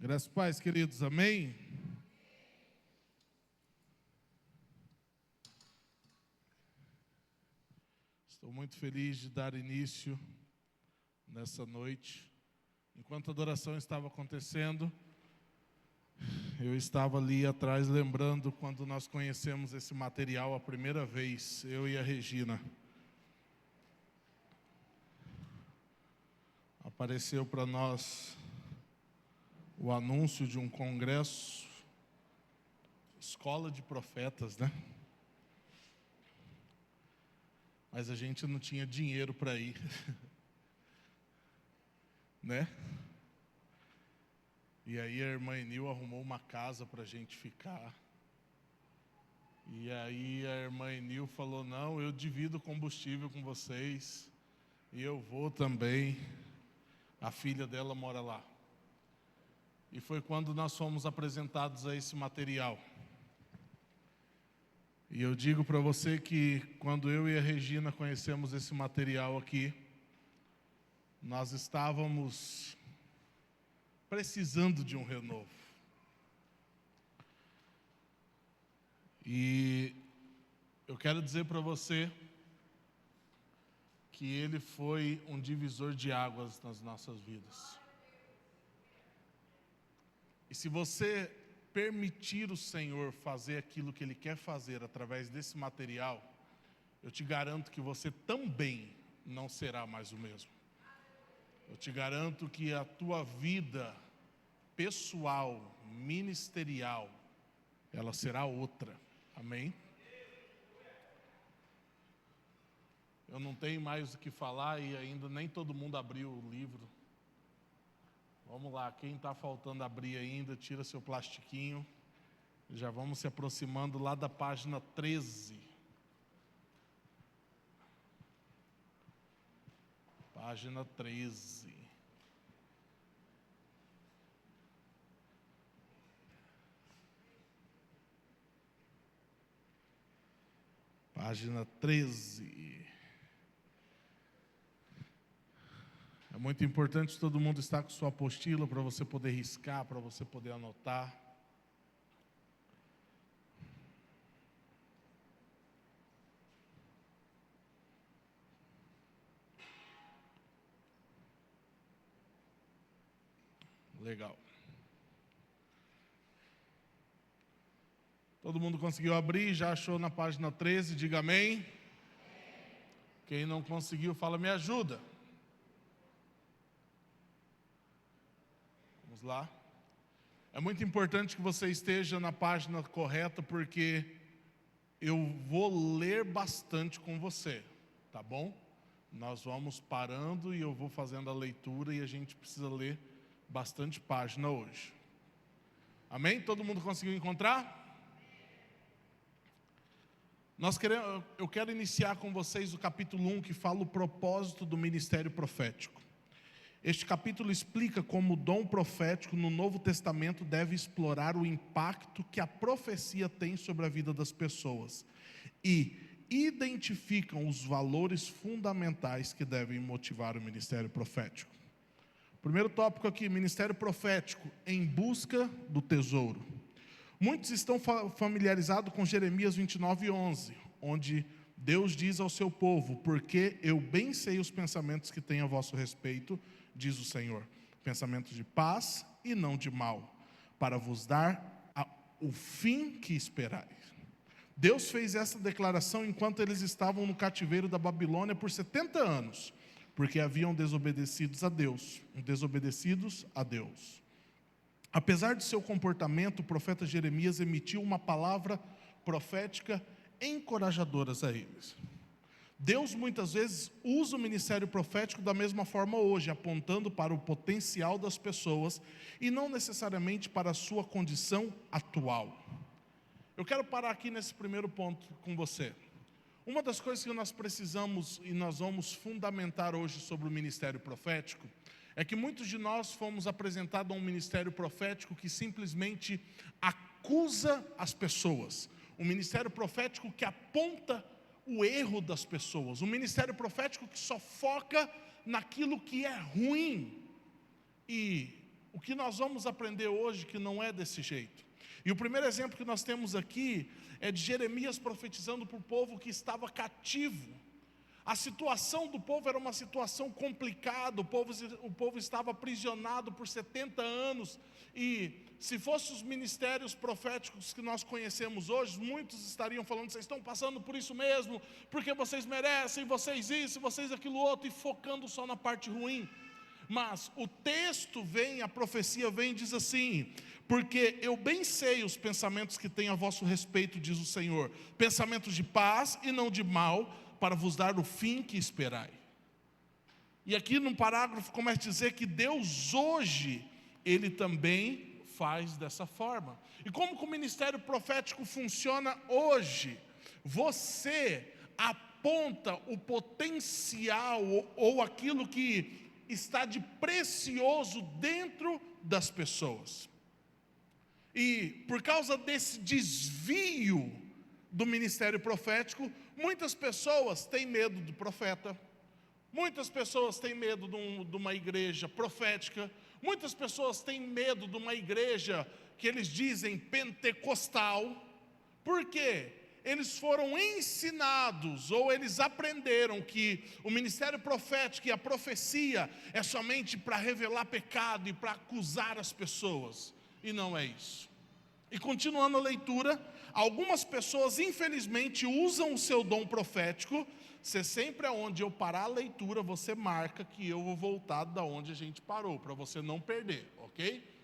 Graças e paz, queridos, amém? Estou muito feliz de dar início nessa noite. Enquanto a adoração estava acontecendo, eu estava ali atrás lembrando quando nós conhecemos esse material a primeira vez, eu e a Regina. Apareceu para nós o anúncio de um congresso, escola de profetas, né? Mas a gente não tinha dinheiro para ir, né? E aí a irmã Enil arrumou uma casa para a gente ficar. E aí a irmã Enil falou, não, eu divido combustível com vocês, e eu vou também. A filha dela mora lá. E foi quando nós fomos apresentados a esse material. E eu digo para você que quando eu e a Regina conhecemos esse material aqui, nós estávamos precisando de um renovo. E eu quero dizer para você que ele foi um divisor de águas nas nossas vidas. E se você permitir o Senhor fazer aquilo que Ele quer fazer através desse material, eu te garanto que você também não será mais o mesmo. Eu te garanto que a tua vida pessoal, ministerial, ela será outra. Amém? Eu não tenho mais o que falar e ainda nem todo mundo abriu o livro. Vamos lá, quem está faltando abrir ainda, tira seu plastiquinho. Já vamos se aproximando lá da página 13. Página 13. Página 13. É muito importante todo mundo estar com sua apostila para você poder riscar, para você poder anotar. Legal. Todo mundo conseguiu abrir? Já achou na página 13? Diga amém. Quem não conseguiu, fala, me ajuda. Vamos lá. É muito importante que você esteja na página correta, porque eu vou ler bastante com você, tá bom? Nós vamos parando e eu vou fazendo a leitura e a gente precisa ler bastante página hoje. Amém? Todo mundo conseguiu encontrar? Eu quero iniciar com vocês o capítulo 1, que fala o propósito do ministério profético. Este capítulo explica como o dom profético no Novo Testamento deve explorar o impacto que a profecia tem sobre a vida das pessoas e identificam os valores fundamentais que devem motivar o ministério profético. Primeiro tópico aqui, ministério profético, em busca do tesouro. Muitos estão familiarizados com Jeremias 29:11, onde Deus diz ao seu povo, porque eu bem sei os pensamentos que tenho a vosso respeito, diz o Senhor, pensamentos de paz e não de mal, para vos dar o fim que esperais. Deus fez essa declaração enquanto eles estavam no cativeiro da Babilônia por 70 anos, porque haviam desobedecidos a Deus. Apesar de seu comportamento, o profeta Jeremias emitiu uma palavra profética encorajadora a eles. Deus muitas vezes usa o ministério profético da mesma forma hoje, apontando para o potencial das pessoas e não necessariamente para a sua condição atual. Eu quero parar aqui nesse primeiro ponto com você. Uma das coisas que nós precisamos e nós vamos fundamentar hoje sobre o ministério profético é que muitos de nós fomos apresentados a um ministério profético que simplesmente acusa as pessoas. Um ministério profético que aponta o erro das pessoas. Um ministério profético que só foca naquilo que é ruim. E O que nós vamos aprender hoje que não é desse jeito. E o primeiro exemplo que nós temos aqui é de Jeremias profetizando para o povo que estava cativo. A situação do povo era uma situação complicada, o povo estava aprisionado por 70 anos, e se fossem os ministérios proféticos que nós conhecemos hoje, muitos estariam falando, vocês estão passando por isso mesmo, porque vocês merecem, vocês isso, vocês aquilo outro, e focando só na parte ruim. Mas o texto vem, a profecia vem e diz assim: porque eu bem sei os pensamentos que tenho a vosso respeito, diz o Senhor, pensamentos de paz e não de mal, para vos dar o fim que esperai. E aqui num parágrafo começa a dizer que Deus hoje, Ele também faz dessa forma. E como que o ministério profético funciona hoje? Você aponta o potencial ou aquilo que está de precioso dentro das pessoas. E por causa desse desvio do ministério profético, muitas pessoas têm medo do profeta, muitas pessoas têm medo de uma igreja profética, muitas pessoas têm medo de uma igreja que eles dizem pentecostal. Por quê? Eles foram ensinados, ou eles aprenderam que o ministério profético e a profecia é somente para revelar pecado e para acusar as pessoas, e não é isso. E continuando a leitura, algumas pessoas infelizmente usam o seu dom profético. Você sempre aonde eu parar a leitura, você marca que eu vou voltar da onde a gente parou, para você não perder, ok?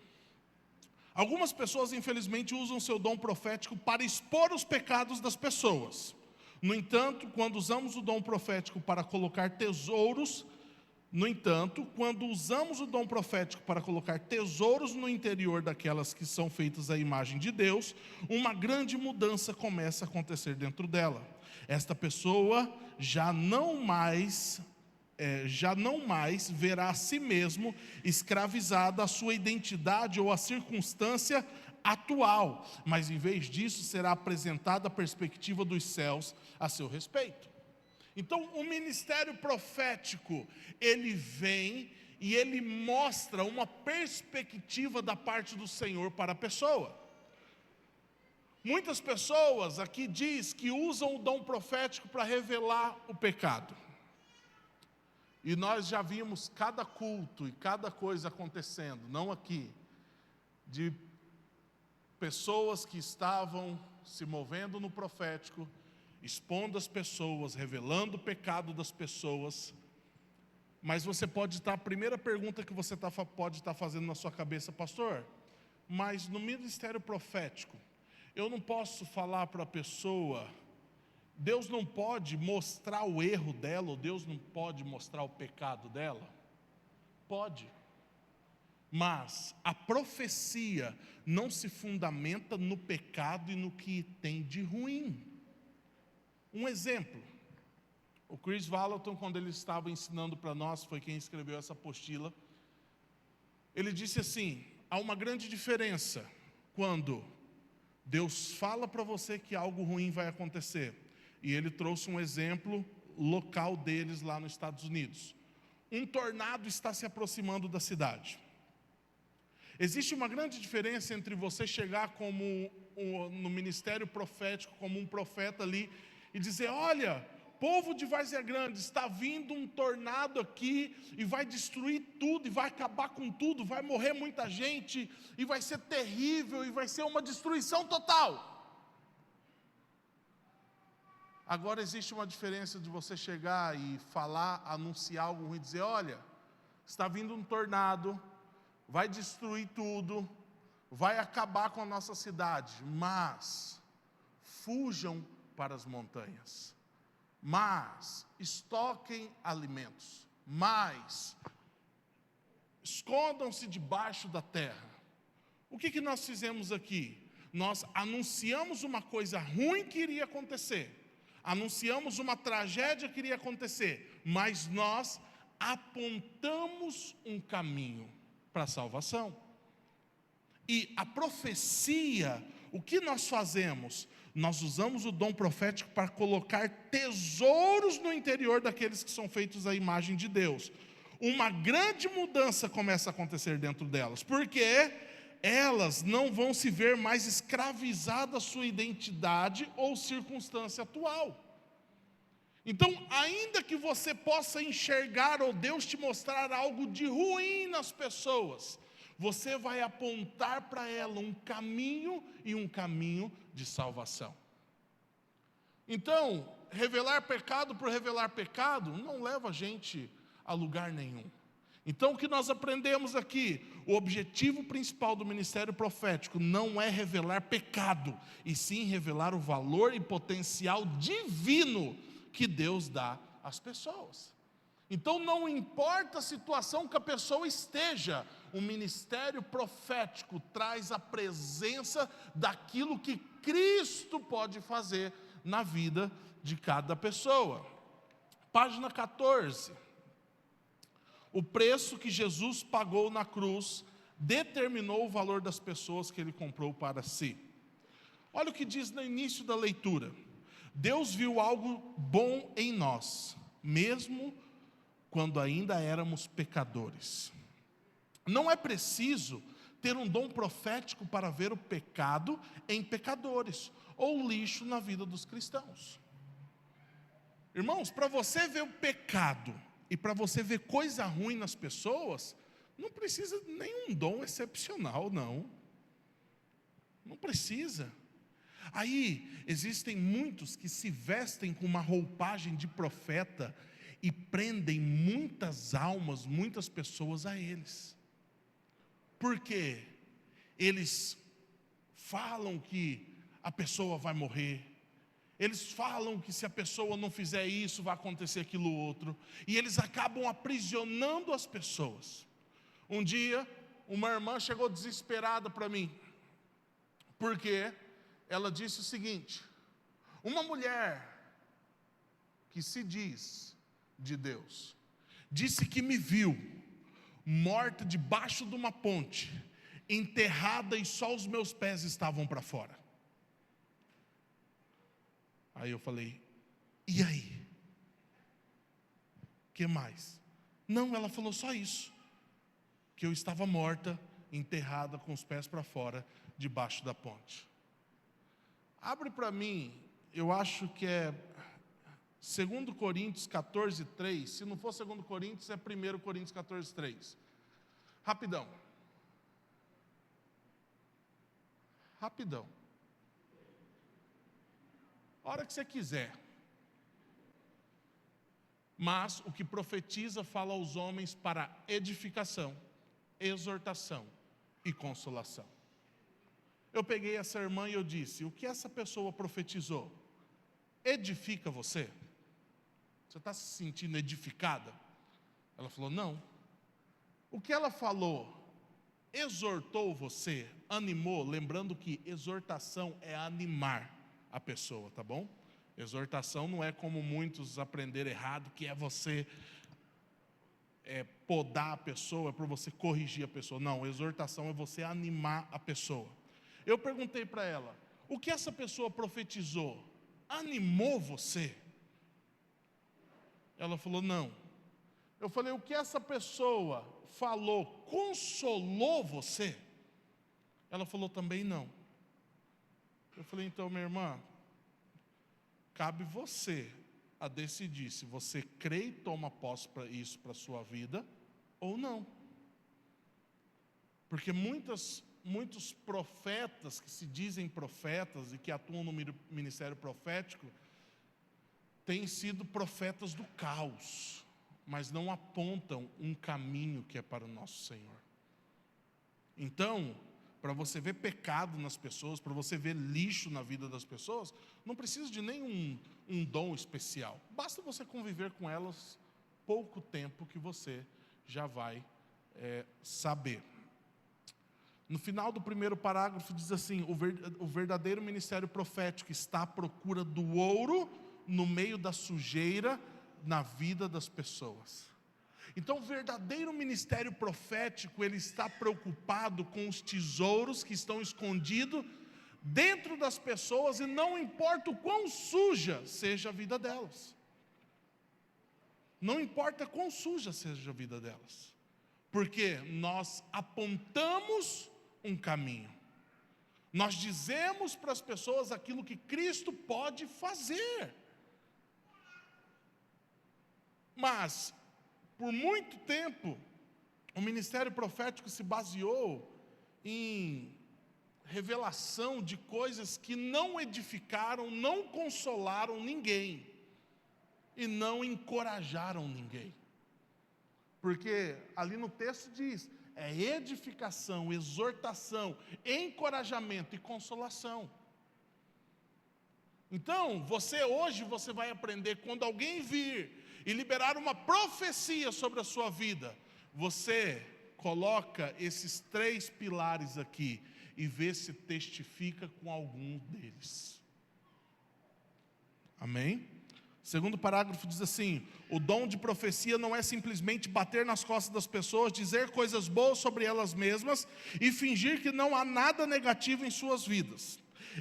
Algumas pessoas infelizmente usam o seu dom profético para expor os pecados das pessoas. No entanto, quando usamos o dom profético para colocar tesouros no interior daquelas que são feitas à imagem de Deus, uma grande mudança começa a acontecer dentro dela. Esta pessoa já não mais verá a si mesmo escravizada à sua identidade ou à circunstância atual, mas em vez disso será apresentada a perspectiva dos céus a seu respeito. Então, o ministério profético, ele vem e ele mostra uma perspectiva da parte do Senhor para a pessoa. Muitas pessoas aqui diz que usam o dom profético para revelar o pecado. E nós já vimos cada culto e cada coisa acontecendo, não aqui, de pessoas que estavam se movendo no profético, expondo as pessoas, revelando o pecado das pessoas. Mas você pode estar, a primeira pergunta que você pode estar fazendo na sua cabeça, pastor, mas no ministério profético, eu não posso falar para a pessoa, Deus não pode mostrar o erro dela, ou Deus não pode mostrar o pecado dela? Pode. Mas a profecia não se fundamenta no pecado e no que tem de ruim. Um exemplo, o Chris Vallotton, quando ele estava ensinando para nós, foi quem escreveu essa apostila, ele disse assim: há uma grande diferença quando Deus fala para você que algo ruim vai acontecer. E ele trouxe um exemplo local deles lá nos Estados Unidos. Um tornado está se aproximando da cidade. Existe uma grande diferença entre você chegar no ministério profético, como um profeta ali, e dizer: olha, povo de Várzea Grande, está vindo um tornado aqui e vai destruir tudo, e vai acabar com tudo, vai morrer muita gente, e vai ser terrível, e vai ser uma destruição total. Agora existe uma diferença de você chegar e falar, anunciar algo ruim, e dizer: olha, está vindo um tornado, vai destruir tudo, vai acabar com a nossa cidade, mas fujam para as montanhas, mas estoquem alimentos, mas escondam-se debaixo da terra. O que nós fizemos aqui? Nós anunciamos uma coisa ruim que iria acontecer, anunciamos uma tragédia que iria acontecer, mas nós apontamos um caminho para a salvação. E a profecia, o que nós fazemos? Nós usamos o dom profético para colocar tesouros no interior daqueles que são feitos à imagem de Deus. uma grande mudança começa a acontecer dentro delas, porque elas não vão se ver mais escravizadas à sua identidade ou circunstância atual. Então, ainda que você possa enxergar ou Deus te mostrar algo de ruim nas pessoas, você vai apontar para ela um caminho e um caminho de salvação. Então, revelar pecado por revelar pecado não leva a gente a lugar nenhum. Então, o que nós aprendemos aqui? O objetivo principal do ministério profético não é revelar pecado, e sim revelar o valor e potencial divino que Deus dá às pessoas. Então, não importa a situação que a pessoa esteja, o ministério profético traz a presença daquilo que Cristo pode fazer na vida de cada pessoa. Página 14. O preço que Jesus pagou na cruz determinou o valor das pessoas que Ele comprou para si. Olha o que diz no início da leitura. Deus viu algo bom em nós, mesmo quando ainda éramos pecadores. Não é preciso ter um dom profético para ver o pecado em pecadores, ou lixo na vida dos cristãos. Irmãos, para você ver o pecado e para você ver coisa ruim nas pessoas, não precisa de nenhum dom excepcional, não. Não precisa. Aí, existem muitos que se vestem com uma roupagem de profeta e prendem muitas almas, muitas pessoas a eles. Por quê? Eles falam que a pessoa vai morrer. Eles falam que se a pessoa não fizer isso, vai acontecer aquilo outro. E eles acabam aprisionando as pessoas. Um dia, uma irmã chegou desesperada para mim. Porque ela disse o seguinte: uma mulher que se diz de Deus, disse que me viu morta debaixo de uma ponte, enterrada e só os meus pés estavam para fora. Aí eu falei, e aí? O que mais? Não, ela falou só isso, que eu estava morta, enterrada com os pés para fora, debaixo da ponte. Abre para mim, eu acho que é 2 Coríntios 14, 3, se não for 2 Coríntios, é 1 Coríntios 14, 3. Rapidão. Rapidão. A hora que você quiser. Mas o que profetiza fala aos homens para edificação, exortação e consolação. Eu peguei essa irmã e eu disse, o que essa pessoa profetizou? Edifica você? Você está se sentindo edificada? Ela falou, não. O que ela falou? Exortou você? Animou? Lembrando que exortação é animar a pessoa, tá bom? Exortação não é como muitos aprenderam errado, que é você podar a pessoa, é para você corrigir a pessoa. Não, exortação é você animar a pessoa. Eu perguntei para ela, o que essa pessoa profetizou? Animou você? Ela falou, não. Eu falei, o que essa pessoa falou consolou você? Ela falou também não. Eu falei, então, minha irmã, cabe você a decidir se você crê e toma posse para isso para a sua vida ou não. Porque muitos profetas que se dizem profetas e que atuam no ministério profético têm sido profetas do caos, mas não apontam um caminho que é para o nosso Senhor. Então, para você ver pecado nas pessoas, para você ver lixo na vida das pessoas, não precisa de nenhum dom especial. Basta você conviver com elas pouco tempo que você já vai saber. No final do primeiro parágrafo diz assim, o verdadeiro ministério profético está à procura do ouro no meio da sujeira na vida das pessoas. Então, o verdadeiro ministério profético, ele está preocupado com os tesouros que estão escondidos dentro das pessoas, e não importa o quão suja seja a vida delas. Não importa quão suja seja a vida delas, porque nós apontamos um caminho. Nós dizemos para as pessoas aquilo que Cristo pode fazer. Mas, por muito tempo, o ministério profético se baseou em revelação de coisas que não edificaram, não consolaram ninguém e não encorajaram ninguém. Porque ali no texto diz, é edificação, exortação, encorajamento e consolação. Então, hoje você vai aprender, quando alguém vir e liberar uma profecia sobre a sua vida, você coloca esses 3 pilares aqui e vê se testifica com algum deles. Amém? O segundo parágrafo diz assim: o dom de profecia não é simplesmente bater nas costas das pessoas, dizer coisas boas sobre elas mesmas e fingir que não há nada negativo em suas vidas.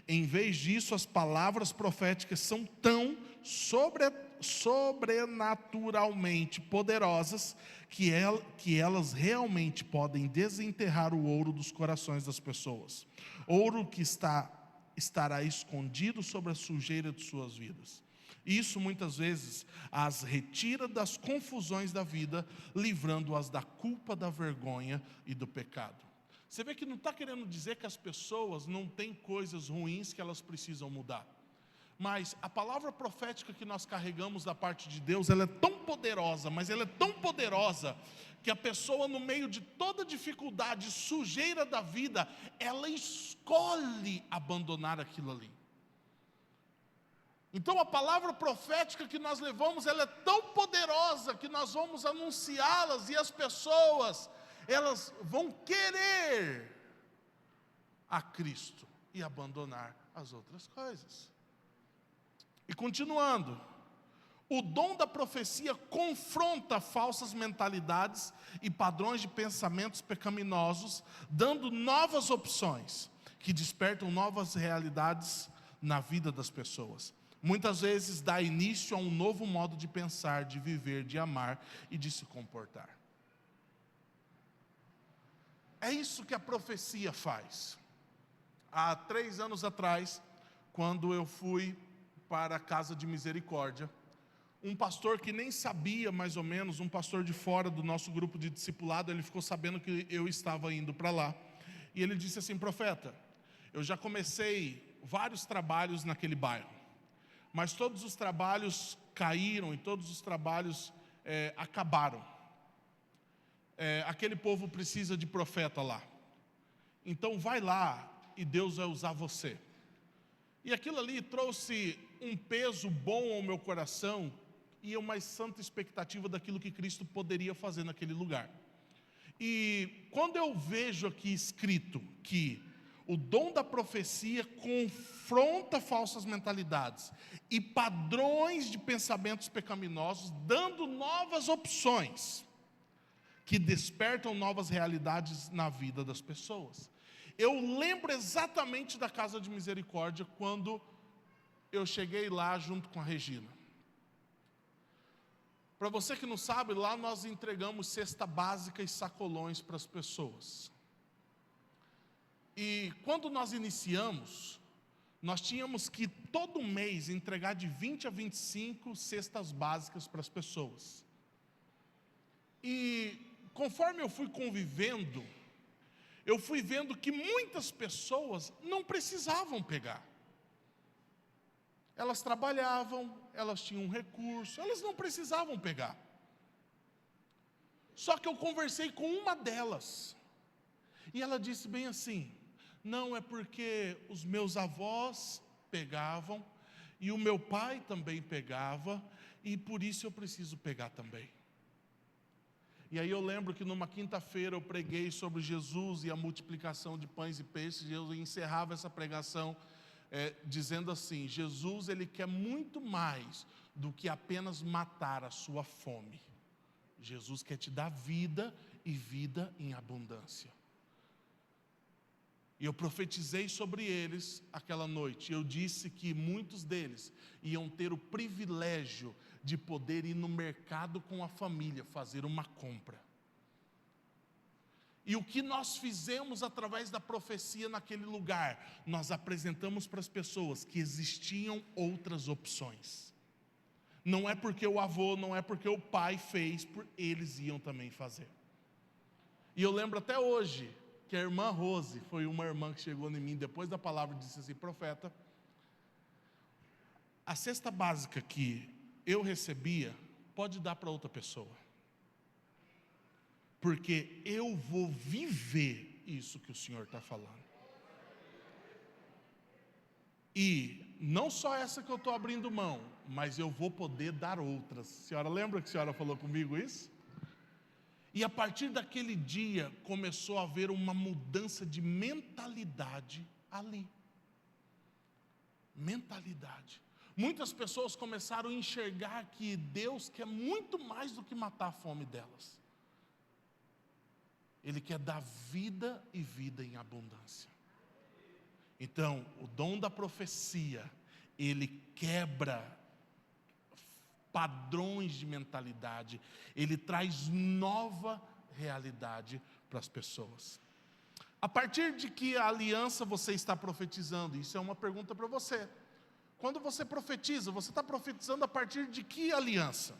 Em vez disso, as palavras proféticas são tão sobrenaturalmente poderosas que elas realmente podem desenterrar o ouro dos corações das pessoas. Ouro que estará escondido sobre a sujeira de suas vidas. Isso muitas vezes as retira das confusões da vida, livrando-as da culpa, da vergonha e do pecado. Você vê que não está querendo dizer que as pessoas não têm coisas ruins que elas precisam mudar. Mas a palavra profética que nós carregamos da parte de Deus, ela é tão poderosa, mas ela é tão poderosa, que a pessoa, no meio de toda dificuldade, sujeira da vida, ela escolhe abandonar aquilo ali. Então a palavra profética que nós levamos, ela é tão poderosa, que nós vamos anunciá-las, e as pessoas, elas vão querer a Cristo e abandonar as outras coisas. E continuando, o dom da profecia confronta falsas mentalidades e padrões de pensamentos pecaminosos, dando novas opções, que despertam novas realidades na vida das pessoas. Muitas vezes dá início a um novo modo de pensar, de viver, de amar e de se comportar. É isso que a profecia faz. Há 3 anos atrás, quando eu fui para a Casa de Misericórdia, um pastor que nem sabia mais ou menos, um pastor de fora do nosso grupo de discipulado, ele ficou sabendo que eu estava indo para lá. E ele disse assim: profeta, eu já comecei vários trabalhos naquele bairro, mas todos os trabalhos caíram e todos os trabalhos acabaram. Aquele povo precisa de profeta lá. Então vai lá e Deus vai usar você. E aquilo ali trouxe um peso bom ao meu coração e uma santa expectativa daquilo que Cristo poderia fazer naquele lugar. E quando eu vejo aqui escrito que o dom da profecia confronta falsas mentalidades e padrões de pensamentos pecaminosos, dando novas opções que despertam novas realidades na vida das pessoas. Eu lembro exatamente da Casa de Misericórdia quando eu cheguei lá junto com a Regina. Para você que não sabe, lá nós entregamos cesta básica e sacolões para as pessoas. E quando nós iniciamos, nós tínhamos que todo mês entregar de 20 a 25 cestas básicas para as pessoas. E conforme eu fui convivendo, eu fui vendo que muitas pessoas não precisavam pegar. Elas trabalhavam, elas tinham um recurso, elas não precisavam pegar. Só que eu conversei com uma delas, e ela disse bem assim: não, é porque os meus avós pegavam, e o meu pai também pegava, e por isso eu preciso pegar também. E aí eu lembro que numa quinta-feira eu preguei sobre Jesus e a multiplicação de pães e peixes, e eu encerrava essa pregação dizendo assim: Jesus, ele quer muito mais do que apenas matar a sua fome. Jesus quer te dar vida e vida em abundância. E eu profetizei sobre eles aquela noite. Eu disse que muitos deles iam ter o privilégio de poder ir no mercado com a família, fazer uma compra. E o que nós fizemos através da profecia naquele lugar? Nós apresentamos para as pessoas que existiam outras opções. Não é porque o avô, não é porque o pai fez, eles iam também fazer. E eu lembro até hoje que a irmã Rose foi uma irmã que chegou em mim depois da palavra e disse assim: profeta, a cesta básica que eu recebia, pode dar para outra pessoa, porque eu vou viver isso que o Senhor está falando. E não só essa que eu estou abrindo mão, mas eu vou poder dar outras. A senhora lembra que a senhora falou comigo isso? E a partir daquele dia começou a haver uma mudança de mentalidade ali. Mentalidade. Muitas pessoas começaram a enxergar que Deus quer muito mais do que matar a fome delas. Ele quer dar vida e vida em abundância. Então, o dom da profecia, ele quebra padrões de mentalidade, ele traz nova realidade para as pessoas. A partir de que aliança você está profetizando? Isso é uma pergunta para você. Quando você profetiza, você está profetizando a partir de que aliança?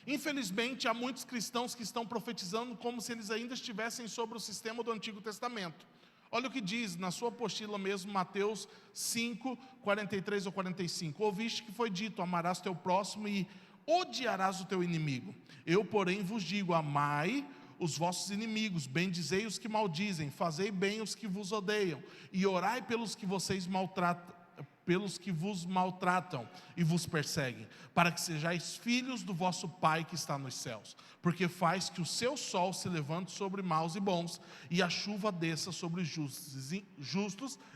Infelizmente, há muitos cristãos que estão profetizando como se eles ainda estivessem sobre o sistema do Antigo Testamento. Olha o que diz na sua apostila mesmo, Mateus 5, 43 ou 45. Ouviste que foi dito: amarás teu próximo e odiarás o teu inimigo. Eu, porém, vos digo: amai os vossos inimigos, bendizei os que maldizem, fazei bem os que vos odeiam, e orai pelos que vocês maltratam, pelos que vos maltratam e vos perseguem, para que sejais filhos do vosso Pai que está nos céus, porque faz que o seu sol se levante sobre maus e bons, e a chuva desça sobre justos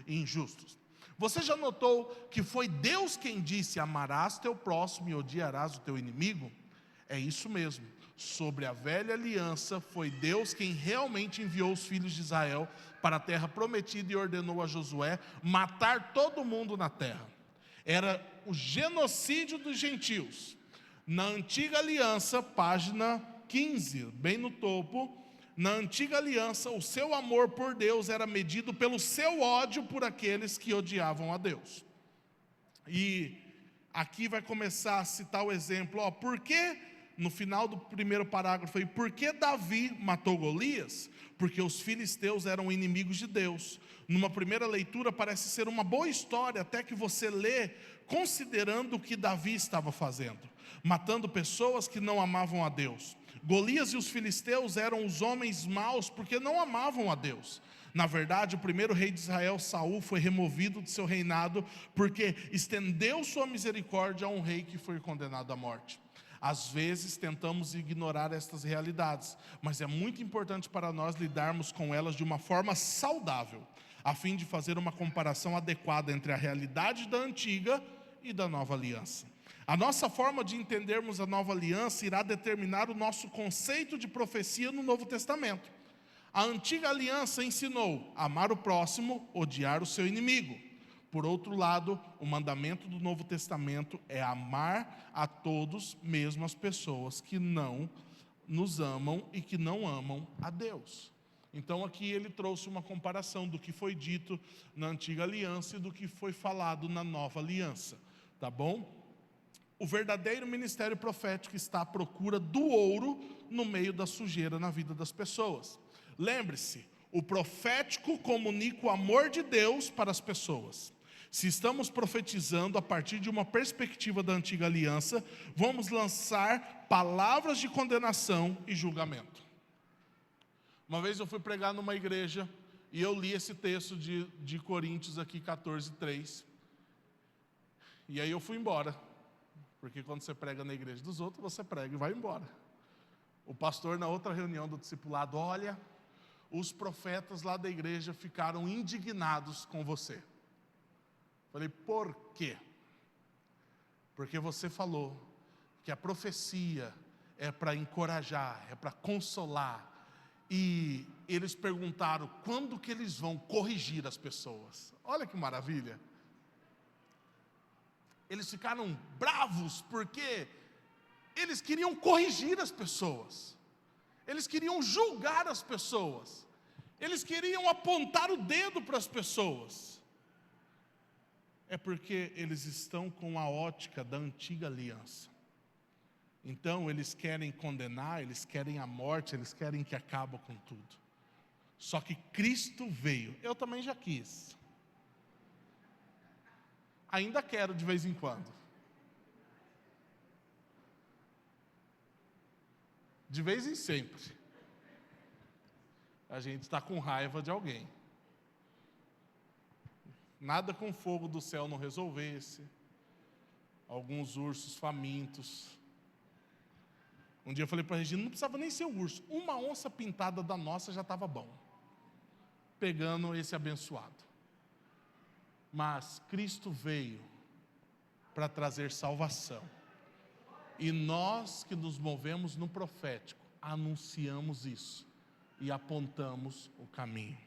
e injustos. Você já notou que foi Deus quem disse: amarás teu próximo e odiarás o teu inimigo? É isso mesmo. Sobre a velha aliança, foi Deus quem realmente enviou os filhos de Israel para a terra prometida e ordenou a Josué matar todo mundo na terra. Era o genocídio dos gentios. Na antiga aliança, página 15, bem no topo, na antiga aliança, o seu amor por Deus era medido pelo seu ódio por aqueles que odiavam a Deus. E aqui vai começar a citar o exemplo, por que no final do primeiro parágrafo aí, por que Davi matou Golias? Porque os filisteus eram inimigos de Deus. Numa primeira leitura parece ser uma boa história, até que você lê considerando o que Davi estava fazendo, matando pessoas que não amavam a Deus. Golias e os filisteus eram os homens maus porque não amavam a Deus. Na verdade, o primeiro rei de Israel, Saul, foi removido de seu reinado porque estendeu sua misericórdia a um rei que foi condenado à morte. Às vezes tentamos ignorar estas realidades, mas é muito importante para nós lidarmos com elas de uma forma saudável, a fim de fazer uma comparação adequada entre a realidade da antiga e da nova aliança. A nossa forma de entendermos a nova aliança irá determinar o nosso conceito de profecia no Novo Testamento. A antiga aliança ensinou a amar o próximo, odiar o seu inimigo. Por outro lado, o mandamento do Novo Testamento é amar a todos, mesmo as pessoas que não nos amam e que não amam a Deus. Então aqui ele trouxe uma comparação do que foi dito na antiga aliança e do que foi falado na nova aliança, tá bom? O verdadeiro ministério profético está à procura do ouro no meio da sujeira na vida das pessoas. Lembre-se, o profético comunica o amor de Deus para as pessoas. Se estamos profetizando a partir de uma perspectiva da antiga aliança, vamos lançar palavras de condenação e julgamento. Uma vez eu fui pregar numa igreja e eu li esse texto de Coríntios aqui, 14:3. E aí eu fui embora, porque quando você prega na igreja dos outros, você prega e vai embora. O pastor, na outra reunião do discipulado: olha, os profetas lá da igreja ficaram indignados com você. Falei: por quê? Porque você falou que a profecia é para encorajar, é para consolar. E eles perguntaram quando que eles vão corrigir as pessoas. Olha que maravilha. Eles ficaram bravos porque eles queriam corrigir as pessoas. Eles queriam julgar as pessoas. Eles queriam apontar o dedo para as pessoas. É porque eles estão com a ótica da antiga aliança. Então eles querem condenar, eles querem a morte, eles querem que acabe com tudo. Só que Cristo veio. Eu também já quis. Ainda quero de vez em quando. De vez em sempre. A gente está com raiva de alguém. Nada com fogo do céu não resolvesse. Alguns ursos famintos. Um dia eu falei para a Regina, não precisava nem ser um urso. Uma onça pintada da nossa já estava bom. Pegando esse abençoado. Mas Cristo veio para trazer salvação. E nós que nos movemos no profético, anunciamos isso e apontamos o caminho.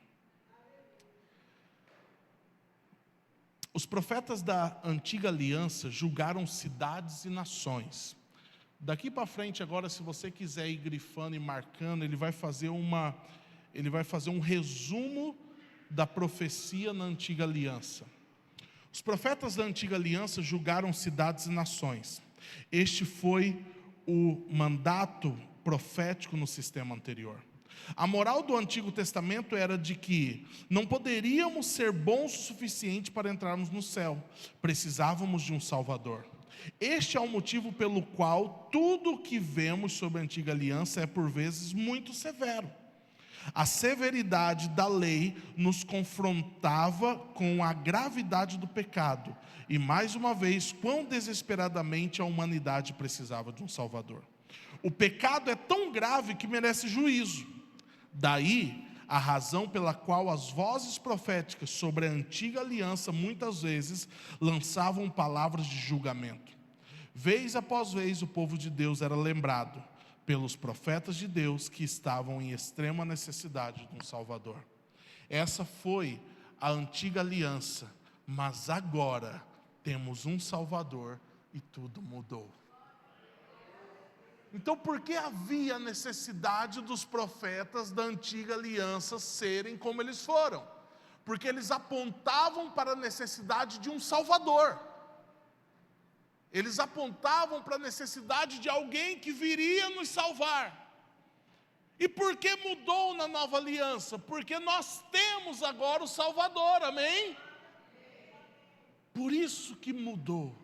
Os profetas da antiga aliança julgaram cidades e nações. Daqui para frente agora, se você quiser ir grifando e marcando, ele vai fazer um resumo da profecia na antiga aliança. Os profetas da antiga aliança julgaram cidades e nações. Este foi o mandato profético no sistema anterior. A moral do Antigo Testamento era de que não poderíamos ser bons o suficiente para entrarmos no céu. Precisávamos de um Salvador. Este é o motivo pelo qual tudo o que vemos sobre a antiga aliança é por vezes muito severo. A severidade da lei nos confrontava com a gravidade do pecado e, mais uma vez, quão desesperadamente a humanidade precisava de um Salvador. O pecado é tão grave que merece juízo. Daí a razão pela qual as vozes proféticas sobre a antiga aliança muitas vezes lançavam palavras de julgamento. Vez após vez o povo de Deus era lembrado pelos profetas de Deus que estavam em extrema necessidade de um Salvador. Essa foi a antiga aliança, mas agora temos um Salvador e tudo mudou. Então, por que havia necessidade dos profetas da antiga aliança serem como eles foram? Porque eles apontavam para a necessidade de um Salvador. Eles apontavam para a necessidade de alguém que viria nos salvar. E por que mudou na nova aliança? Porque nós temos agora o Salvador, amém? Por isso que mudou.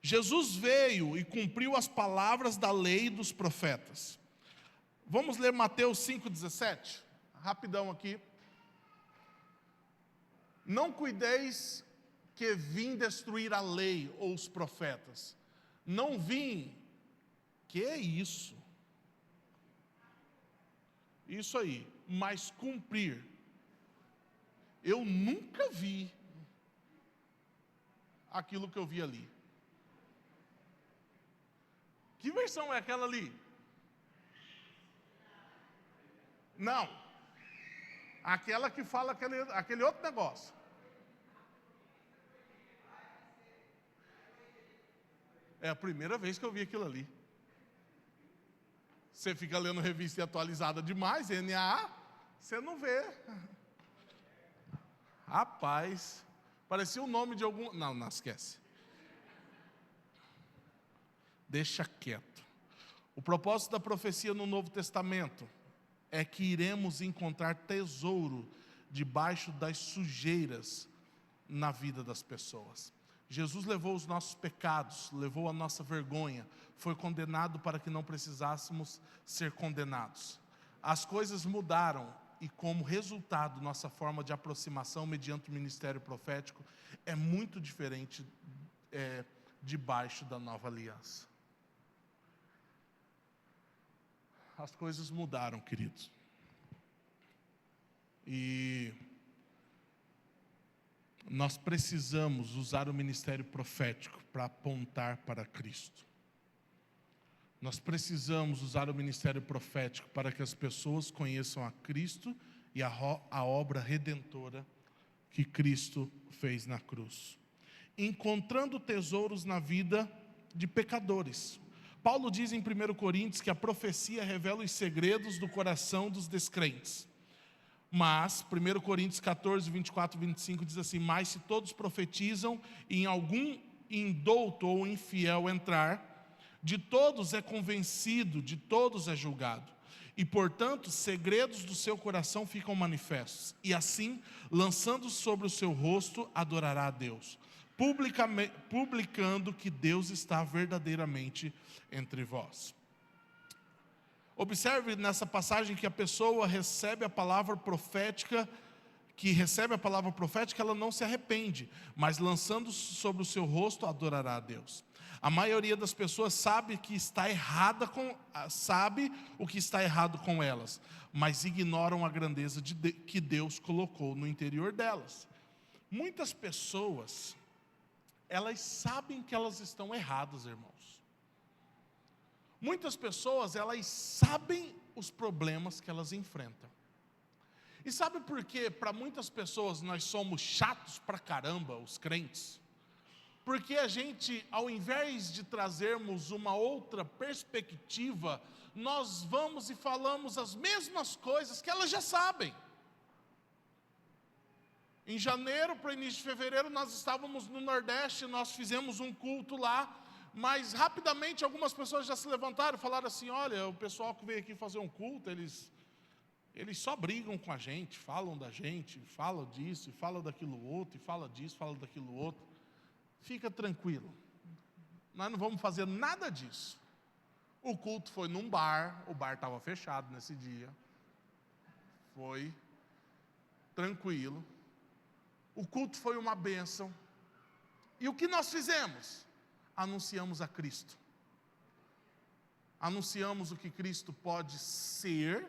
Jesus veio e cumpriu as palavras da lei e dos profetas. Vamos ler Mateus 5,17? Rapidão aqui. Não cuideis que vim destruir a lei ou os profetas. Não vim. Que é isso? Isso aí. Mas cumprir. Eu nunca vi aquilo que eu vi ali. Que versão é aquela ali? Não. Aquela que fala aquele outro negócio. É a primeira vez que eu vi aquilo ali. Você fica lendo revista atualizada demais, NAA, você não vê. Rapaz, parecia o nome de algum... Não, esquece. Deixa quieto. O propósito da profecia no Novo Testamento é que iremos encontrar tesouro debaixo das sujeiras na vida das pessoas. Jesus levou os nossos pecados, levou a nossa vergonha, foi condenado para que não precisássemos ser condenados. As coisas mudaram e, como resultado, nossa forma de aproximação mediante o ministério profético é muito diferente debaixo da nova aliança. As coisas mudaram, queridos. E nós precisamos usar o ministério profético para apontar para Cristo. Nós precisamos usar o ministério profético para que as pessoas conheçam a Cristo e a obra redentora que Cristo fez na cruz. encontrando tesouros na vida de pecadores. Paulo diz em 1 Coríntios que a profecia revela os segredos do coração dos descrentes. Mas, 1 Coríntios 14, 24 e 25 diz assim: mas se todos profetizam e em algum indouto ou infiel entrar, de todos é convencido, de todos é julgado. E, portanto, segredos do seu coração ficam manifestos. E assim, lançando sobre o seu rosto, adorará a Deus, publicando que Deus está verdadeiramente entre vós. Observe nessa passagem que a pessoa recebe a palavra profética, ela não se arrepende, mas lançando sobre o seu rosto, adorará a Deus. A maioria das pessoas sabe o que está errado com elas, mas ignoram a grandeza que Deus colocou no interior delas. Muitas pessoas, elas sabem que elas estão erradas, irmãos. Muitas pessoas, elas sabem os problemas que elas enfrentam. E sabe por que para muitas pessoas nós somos chatos pra caramba, os crentes? Porque a gente, ao invés de trazermos uma outra perspectiva, nós vamos e falamos as mesmas coisas que elas já sabem. Em janeiro, para o início de fevereiro, nós estávamos no Nordeste, nós fizemos um culto lá, mas rapidamente algumas pessoas já se levantaram e falaram assim: olha, o pessoal que veio aqui fazer um culto, eles só brigam com a gente, falam da gente, falam disso, fala daquilo outro, e fala disso, fala daquilo outro. Fica tranquilo, nós não vamos fazer nada disso. O culto foi num bar, o bar estava fechado nesse dia, foi tranquilo. O culto foi uma bênção. E o que nós fizemos? Anunciamos a Cristo. Anunciamos o que Cristo pode ser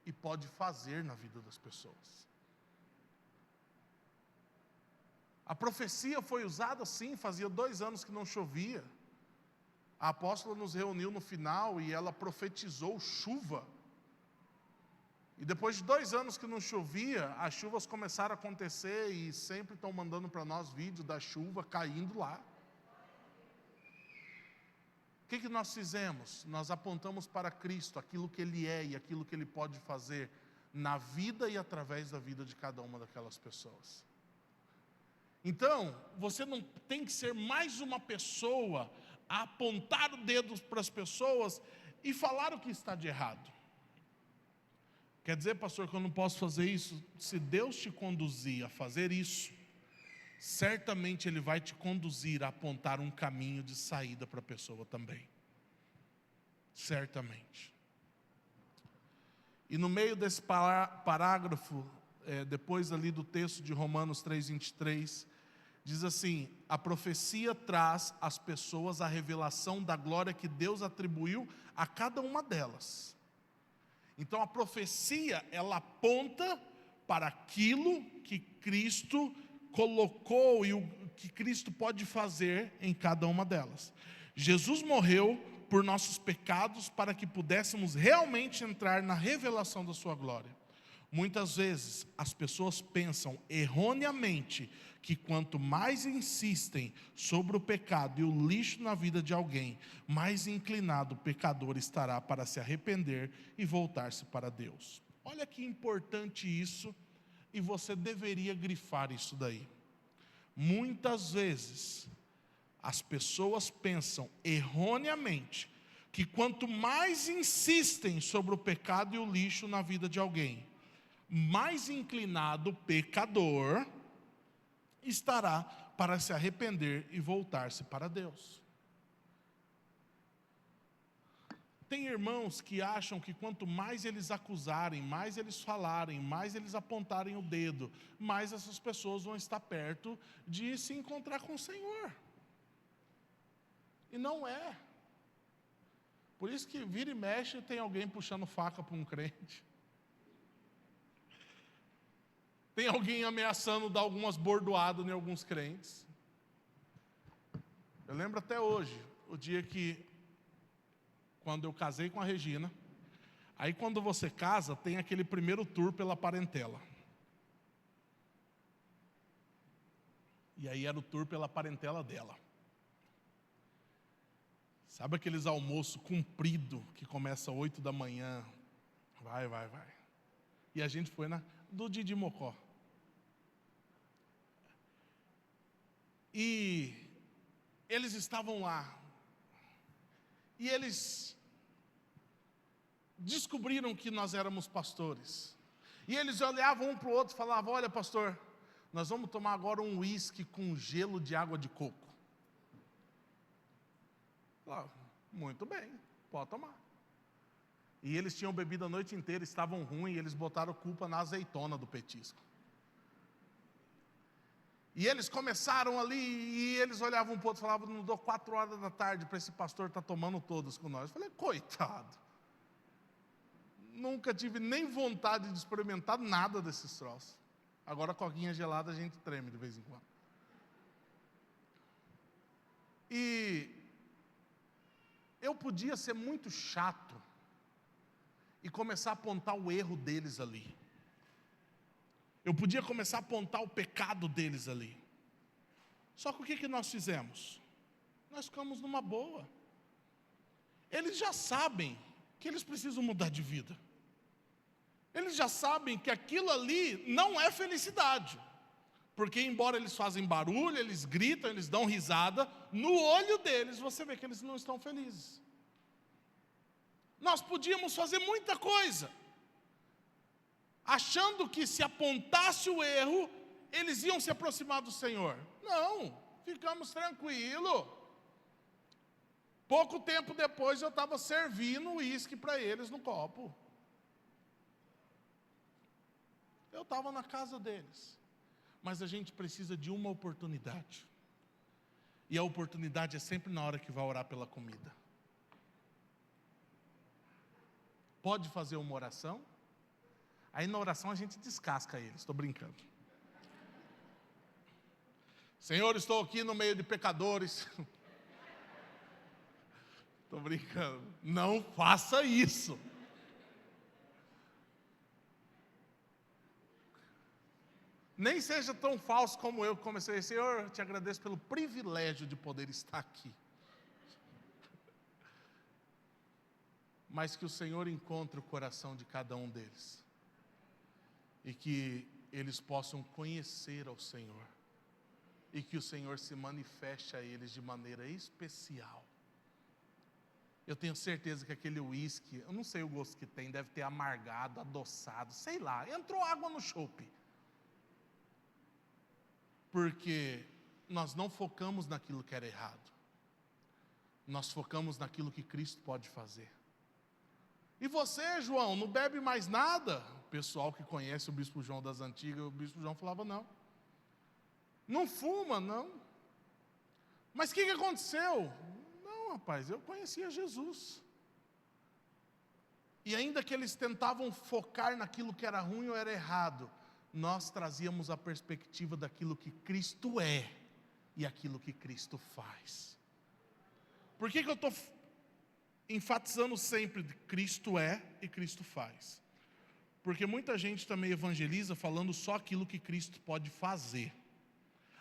e pode fazer na vida das pessoas. A profecia foi usada sim, fazia 2 anos que não chovia. A apóstola nos reuniu no final e ela profetizou chuva. E depois de 2 anos que não chovia, as chuvas começaram a acontecer e sempre estão mandando para nós vídeos da chuva caindo lá. O que nós fizemos? Nós apontamos para Cristo, aquilo que Ele é e aquilo que Ele pode fazer na vida e através da vida de cada uma daquelas pessoas. Então, você não tem que ser mais uma pessoa a apontar o dedo para as pessoas e falar o que está de errado. Quer dizer, pastor, que eu não posso fazer isso? Se Deus te conduzir a fazer isso, certamente Ele vai te conduzir a apontar um caminho de saída para a pessoa também. Certamente. E no meio desse parágrafo, depois ali do texto de Romanos 3:23, diz assim: a profecia traz às pessoas a revelação da glória que Deus atribuiu a cada uma delas. Então a profecia, ela aponta para aquilo que Cristo colocou e o que Cristo pode fazer em cada uma delas. Jesus morreu por nossos pecados para que pudéssemos realmente entrar na revelação da sua glória. Muitas vezes as pessoas pensam erroneamente que quanto mais insistem sobre o pecado e o lixo na vida de alguém, mais inclinado o pecador estará para se arrepender e voltar-se para Deus. Olha que importante isso, e você deveria grifar isso daí. Muitas vezes as pessoas pensam erroneamente que quanto mais insistem sobre o pecado e o lixo na vida de alguém, mais inclinado o pecador estará para se arrepender e voltar-se para Deus. Tem irmãos que acham que quanto mais eles acusarem, mais eles falarem, mais eles apontarem o dedo, mais essas pessoas vão estar perto de se encontrar com o Senhor. E não é. Por isso que vira e mexe tem alguém puxando faca para um crente. Tem alguém ameaçando dar algumas bordoadas em alguns crentes. Eu lembro até hoje, o dia que, quando eu casei com a Regina, aí quando você casa, tem aquele primeiro tour pela parentela. E aí era o tour pela parentela dela. Sabe aqueles almoços comprido que começa às 8 da manhã? Vai. E a gente foi do Didi Mocó. E eles estavam lá. E eles descobriram que nós éramos pastores. E eles olhavam um para o outro e falavam: olha, pastor, nós vamos tomar agora um uísque com gelo de água de coco. Falava: muito bem, pode tomar. E eles tinham bebido a noite inteira, estavam ruins, e eles botaram culpa na azeitona do petisco. E eles começaram ali, e eles olhavam um para o outro e falavam: não dou 4 horas da tarde para esse pastor estar tomando todos com nós. Eu falei: coitado. Nunca tive nem vontade de experimentar nada desses troços. Agora a coquinha gelada a gente treme de vez em quando. E eu podia ser muito chato e começar a apontar o erro deles ali. Eu podia começar a apontar o pecado deles ali. Só que o que nós fizemos? Nós ficamos numa boa. Eles já sabem que eles precisam mudar de vida. Eles já sabem que aquilo ali não é felicidade. Porque embora eles fazem barulho, eles gritam, eles dão risada, no olho deles você vê que eles não estão felizes. Nós podíamos fazer muita coisa, achando que se apontasse o erro, eles iam se aproximar do Senhor. Não, ficamos tranquilos. Pouco tempo depois eu estava servindo uísque para eles no copo. Eu estava na casa deles. Mas a gente precisa de uma oportunidade. E a oportunidade é sempre na hora que vai orar pela comida. Pode fazer uma oração? Aí na oração a gente descasca eles, estou brincando. Senhor, estou aqui no meio de pecadores. Estou brincando. Não faça isso. Nem seja tão falso como eu que comecei. Senhor, te agradeço pelo privilégio de poder estar aqui. Mas que o Senhor encontre o coração de cada um deles. E que eles possam conhecer ao Senhor. E que o Senhor se manifeste a eles de maneira especial. Eu tenho certeza que aquele uísque, eu não sei o gosto que tem, deve ter amargado, adoçado, sei lá, entrou água no chope. Porque nós não focamos naquilo que era errado. Nós focamos naquilo que Cristo pode fazer. E você, João, não bebe mais nada? O pessoal que conhece o Bispo João das antigas, o Bispo João falava: não. Não fuma, não. Mas o que aconteceu? Não, rapaz, eu conhecia Jesus. E ainda que eles tentavam focar naquilo que era ruim ou era errado, nós trazíamos a perspectiva daquilo que Cristo é e aquilo que Cristo faz. Por que eu estou enfatizando sempre de Cristo é e Cristo faz? Porque muita gente também evangeliza falando só aquilo que Cristo pode fazer.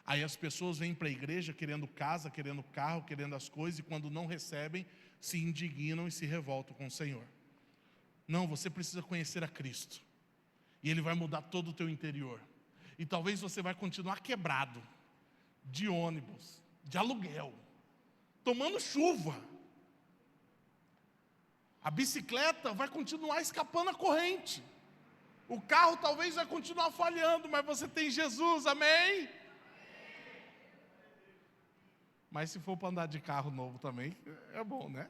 Aí as pessoas vêm para a igreja querendo casa, querendo carro, querendo as coisas, e quando não recebem, se indignam e se revoltam com o Senhor. Não, você precisa conhecer a Cristo. E Ele vai mudar todo o teu interior. E talvez você vai continuar quebrado, de ônibus, de aluguel, tomando chuva. A bicicleta vai continuar escapando a corrente. O carro talvez vai continuar falhando, mas você tem Jesus, amém? Mas se for para andar de carro novo também, é bom, né?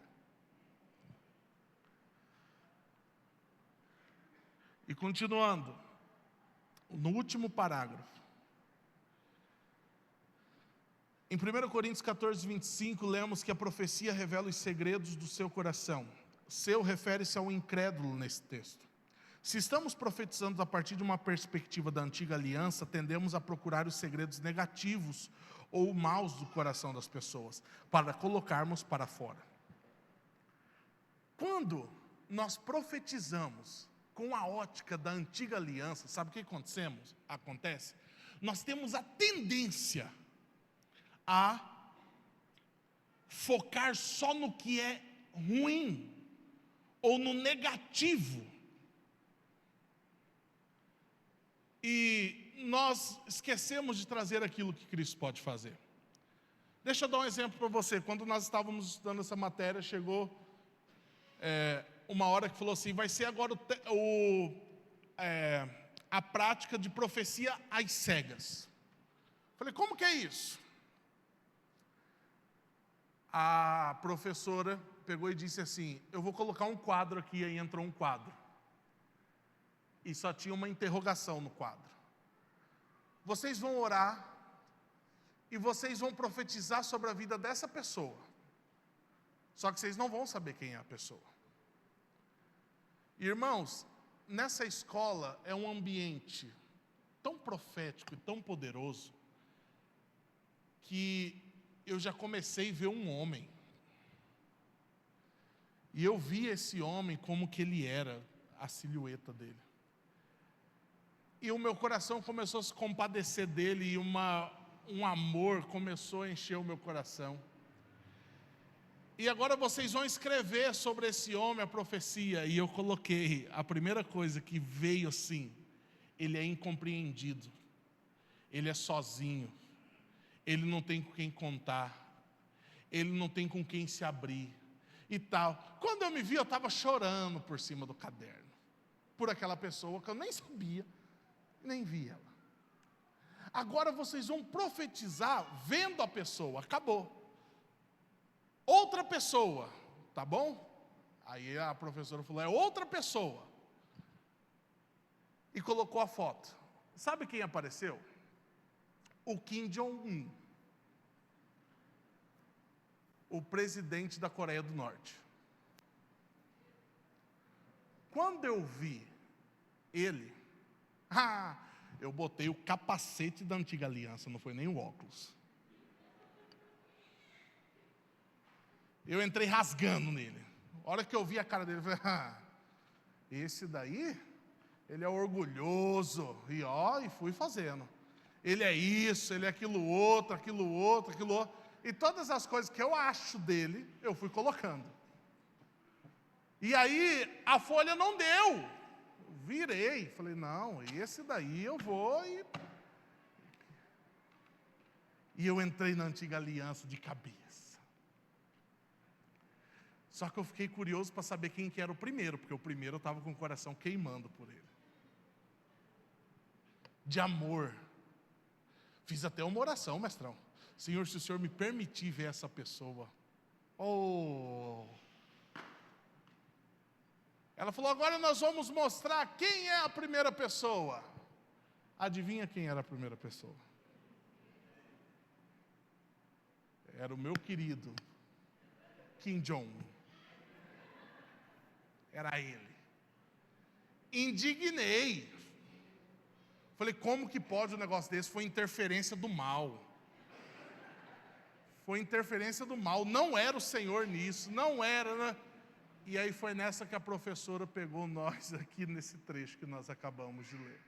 E continuando, no último parágrafo. Em 1 Coríntios 14, 25, lemos que a profecia revela os segredos do seu coração. Seu refere-se ao incrédulo nesse texto. Se estamos profetizando a partir de uma perspectiva da antiga aliança, tendemos a procurar os segredos negativos ou maus do coração das pessoas, para colocarmos para fora. Quando nós profetizamos com a ótica da antiga aliança, sabe o que acontece? Nós temos a tendência a focar só no que é ruim ou no negativo. E nós esquecemos de trazer aquilo que Cristo pode fazer. Deixa eu dar um exemplo para você. Quando nós estávamos estudando essa matéria, chegou uma hora que falou assim, vai ser agora a prática de profecia às cegas. Falei, como que é isso? A professora pegou e disse assim, eu vou colocar um quadro aqui, aí entrou um quadro. E só tinha uma interrogação no quadro. Vocês vão orar e vocês vão profetizar sobre a vida dessa pessoa. Só que vocês não vão saber quem é a pessoa. Irmãos, nessa escola é um ambiente tão profético e tão poderoso que eu já comecei a ver um homem. E eu vi esse homem como que ele era, a silhueta dele. E o meu coração começou a se compadecer dele e um amor começou a encher o meu coração. E agora vocês vão escrever sobre esse homem a profecia. E eu coloquei, a primeira coisa que veio assim, ele é incompreendido, ele é sozinho, ele não tem com quem contar, ele não tem com quem se abrir e tal. Quando eu me vi, eu estava chorando por cima do caderno, por aquela pessoa que eu nem sabia, nem vi ela. Agora vocês vão profetizar vendo a pessoa, acabou. Outra pessoa, tá bom? Aí a professora falou, é outra pessoa. E colocou a foto. Sabe quem apareceu? O Kim Jong-un, o presidente da Coreia do Norte. Quando eu vi ele, eu botei o capacete da antiga aliança, não foi nem o óculos. Eu entrei rasgando nele. A hora que eu vi a cara dele, eu falei, esse daí, ele é orgulhoso. E fui fazendo. Ele é isso, ele é aquilo outro. E todas as coisas que eu acho dele, eu fui colocando. E aí, a folha não deu. Virei, falei, não, esse daí eu vou e eu entrei na antiga aliança de cabeça. Só que eu fiquei curioso para saber quem que era o primeiro, porque o primeiro eu estava com o coração queimando por ele. De amor. Fiz até uma oração, mestrão. Senhor, se o Senhor me permitir ver essa pessoa. Ela falou, agora nós vamos mostrar quem é a primeira pessoa. Adivinha quem era a primeira pessoa? Era o meu querido Kim Jong-un. Era ele. Indignei. Falei, como que pode um negócio desse? Foi interferência do mal. Foi interferência do mal. Não era o Senhor nisso, não era, né? E aí foi nessa que a professora pegou nós aqui nesse trecho que nós acabamos de ler.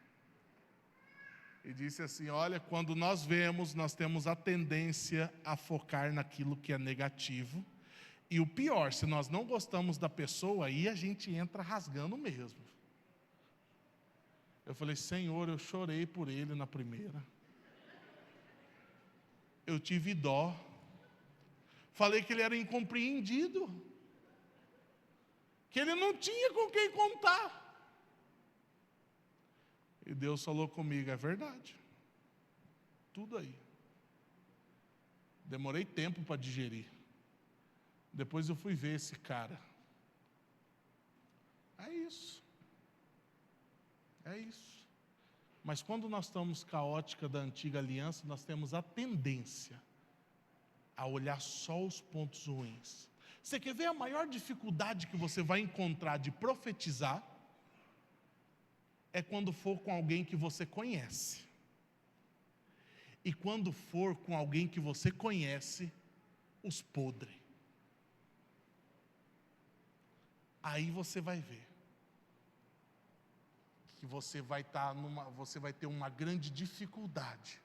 E disse assim, olha, quando nós vemos, nós temos a tendência a focar naquilo que é negativo. E o pior, se nós não gostamos da pessoa, aí a gente entra rasgando mesmo. Eu falei, Senhor, eu chorei por ele na primeira. Eu tive dó. Falei que ele era incompreendido. Que ele não tinha com quem contar. E Deus falou comigo, é verdade. Tudo aí. Demorei tempo para digerir. Depois eu fui ver esse cara. É isso. É isso. Mas quando nós estamos caótica da antiga aliança, nós temos a tendência a olhar só os pontos ruins. Você quer ver a maior dificuldade que você vai encontrar de profetizar? É quando for com alguém que você conhece. E quando for com alguém que você conhece, os podres. Aí você vai ver que você vai ter uma grande dificuldade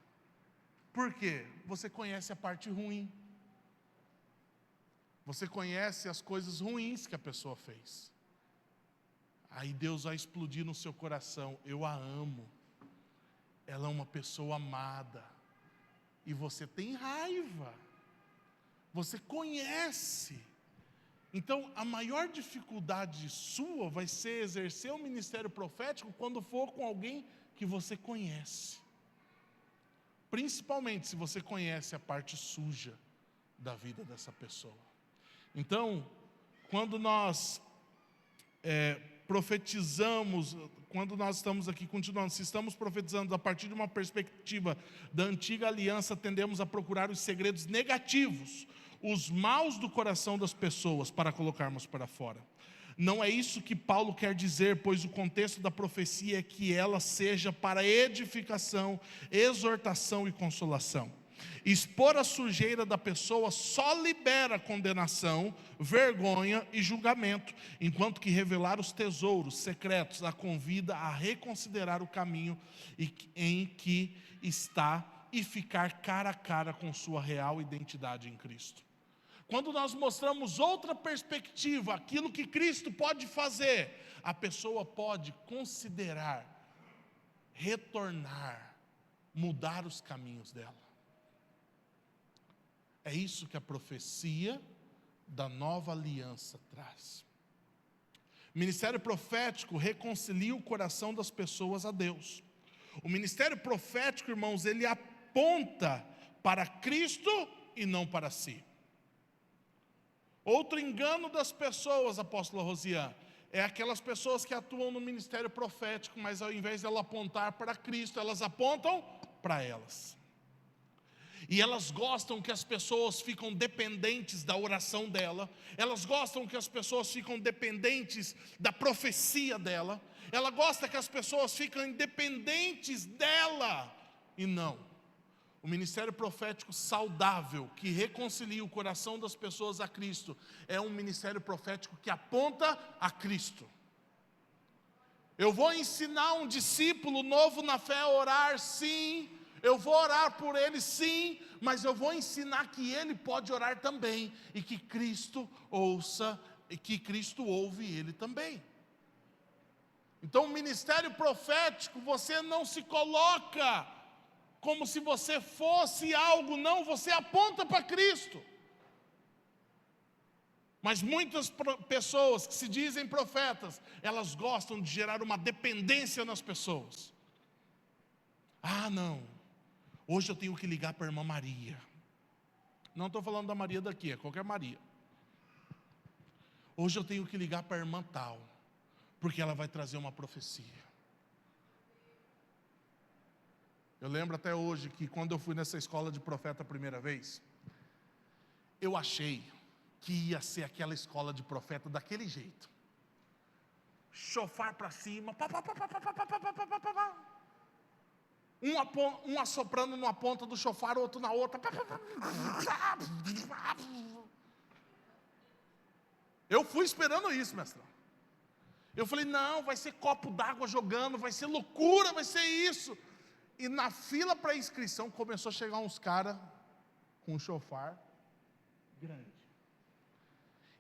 Por quê? Você conhece a parte ruim. Você conhece as coisas ruins que a pessoa fez. Aí Deus vai explodir no seu coração: eu a amo. Ela é uma pessoa amada. E você tem raiva. Você conhece. Então, a maior dificuldade sua vai ser exercer o ministério profético quando for com alguém que você conhece. Principalmente se você conhece a parte suja da vida dessa pessoa. Então, quando nós profetizamos, quando nós estamos aqui continuando, se estamos profetizando a partir de uma perspectiva da antiga aliança, tendemos a procurar os segredos negativos, os maus do coração das pessoas, para colocarmos para fora. Não é isso que Paulo quer dizer, pois o contexto da profecia é que ela seja para edificação, exortação e consolação. Expor a sujeira da pessoa só libera condenação, vergonha e julgamento, enquanto que revelar os tesouros secretos a convida a reconsiderar o caminho em que está e ficar cara a cara com sua real identidade em Cristo. Quando nós mostramos outra perspectiva, aquilo que Cristo pode fazer, a pessoa pode considerar, retornar, mudar os caminhos dela. É isso que a profecia da nova aliança traz. O ministério profético reconcilia o coração das pessoas a Deus. O ministério profético, irmãos, ele aponta para Cristo e não para si. Outro engano das pessoas, apóstola Rosiane, é aquelas pessoas que atuam no ministério profético, mas ao invés de ela apontar para Cristo, elas apontam para elas. E elas gostam que as pessoas ficam dependentes da oração dela, elas gostam que as pessoas ficam dependentes da profecia dela, ela gosta que as pessoas ficam independentes dela, e não. O ministério profético saudável, que reconcilia o coração das pessoas a Cristo, é um ministério profético que aponta a Cristo. Eu vou ensinar um discípulo novo na fé a orar, sim. Eu vou orar por ele, sim, mas eu vou ensinar que ele pode orar também, e que Cristo ouça, e que Cristo ouve ele também. Então, o ministério profético, você não se coloca como se você fosse algo, não, você aponta para Cristo. Mas muitas pessoas que se dizem profetas, elas gostam de gerar uma dependência nas pessoas. Ah, não, hoje eu tenho que ligar para a irmã Maria. Não estou falando da Maria daqui, é qualquer Maria. Hoje eu tenho que ligar para a irmã tal, porque ela vai trazer uma profecia. Eu lembro até hoje que quando eu fui nessa escola de profeta a primeira vez, eu achei que ia ser aquela escola de profeta daquele jeito. Chofar para cima, um assoprando numa ponta do chofar, outro na outra. Eu fui esperando isso, mestrão. Eu falei, não, vai ser copo d'água jogando, vai ser loucura, vai ser isso. E na fila para inscrição começou a chegar uns caras com um chofar grande.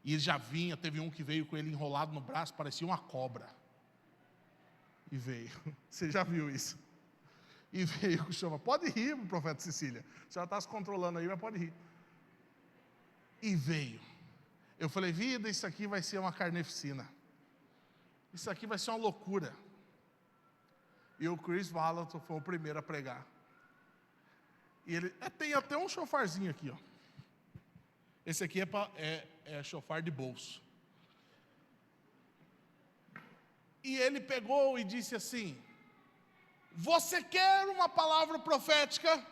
E ele já vinha, teve um que veio com ele enrolado no braço, parecia uma cobra. E veio, você já viu isso? E veio com o chofar. Pode rir, profeta Cecília. A senhora está se controlando aí, mas pode rir. E veio. Eu falei, vida, isso aqui vai ser uma carneficina. Isso aqui vai ser uma loucura. E o Chris Valentin foi o primeiro a pregar. E ele tem até um chofarzinho aqui, ó. Esse aqui é chofar de bolso. E ele pegou e disse assim: você quer uma palavra profética?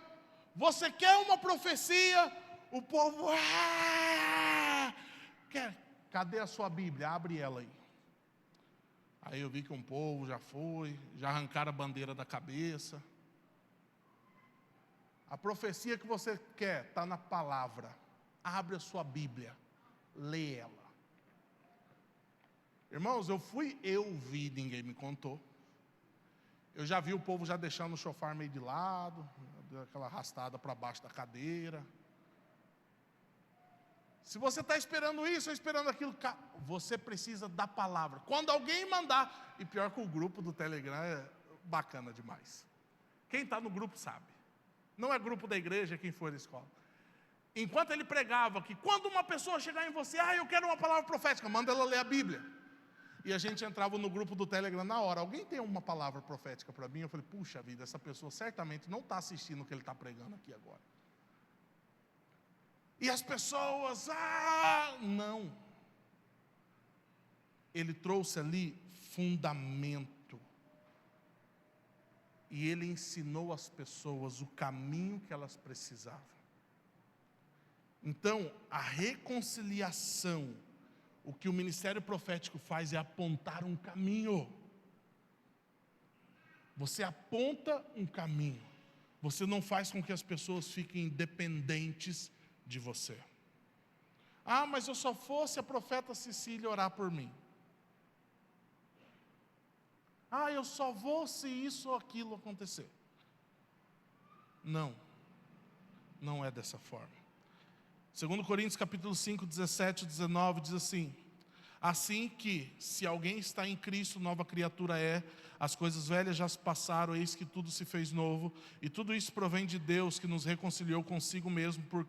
Você quer uma profecia? O povo, quer? Cadê a sua Bíblia? Abre ela aí. Aí eu vi que um povo já foi, já arrancaram a bandeira da cabeça. A profecia que você quer está na palavra. Abre a sua Bíblia, lê ela. Irmãos, eu vi, ninguém me contou. Eu já vi o povo já deixando o chofar meio de lado, dá aquela arrastada para baixo da cadeira. Se você está esperando isso ou esperando aquilo, você precisa da palavra. Quando alguém mandar, e pior que o grupo do Telegram é bacana demais. Quem está no grupo sabe. Não é grupo da igreja, é quem for da escola. Enquanto ele pregava que quando uma pessoa chegar em você, eu quero uma palavra profética, manda ela ler a Bíblia. E a gente entrava no grupo do Telegram na hora. Alguém tem uma palavra profética para mim? Eu falei, puxa vida, essa pessoa certamente não está assistindo o que ele está pregando aqui agora. E as pessoas, não. Ele trouxe ali fundamento. E ele ensinou às pessoas o caminho que elas precisavam. Então, a reconciliação, o que o ministério profético faz é apontar um caminho. Você aponta um caminho. Você não faz com que as pessoas fiquem dependentes de você. Mas eu só fosse a profeta Cecília orar por mim. Eu só vou se isso ou aquilo acontecer. Não é dessa forma. 2 Coríntios capítulo 5, 17 e 19 diz assim: assim que, se alguém está em Cristo, nova criatura é, as coisas velhas já se passaram, eis que tudo se fez novo, e tudo isso provém de Deus, que nos reconciliou consigo mesmo por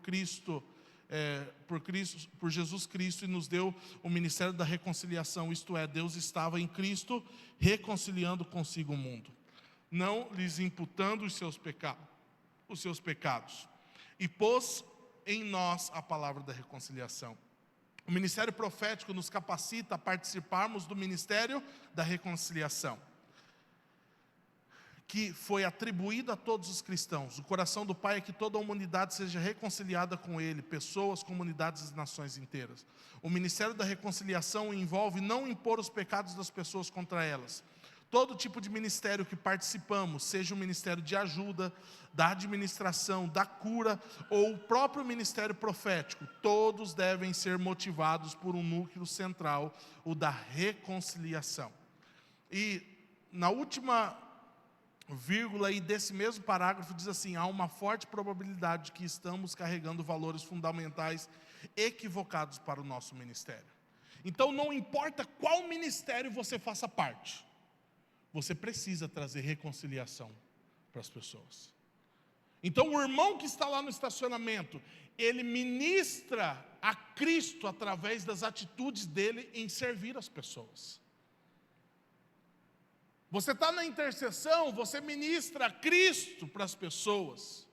Jesus Cristo, e nos deu o ministério da reconciliação, isto é, Deus estava em Cristo reconciliando consigo o mundo, não lhes imputando os seus pecados, e pôs em nós a palavra da reconciliação. O ministério profético nos capacita a participarmos do ministério da reconciliação, que foi atribuído a todos os cristãos. O coração do Pai é que toda a humanidade seja reconciliada com Ele, pessoas, comunidades e nações inteiras. O ministério da reconciliação envolve não impor os pecados das pessoas contra elas. Todo tipo de ministério que participamos, seja o ministério de ajuda, da administração, da cura ou o próprio ministério profético, todos devem ser motivados por um núcleo central, o da reconciliação. E na última vírgula aí desse mesmo parágrafo diz assim: há uma forte probabilidade de que estamos carregando valores fundamentais equivocados para o nosso ministério. Então não importa qual ministério você faça parte, você precisa trazer reconciliação para as pessoas. Então o irmão que está lá no estacionamento, ele ministra a Cristo através das atitudes dele em servir as pessoas. Você está na intercessão, você ministra a Cristo para as pessoas,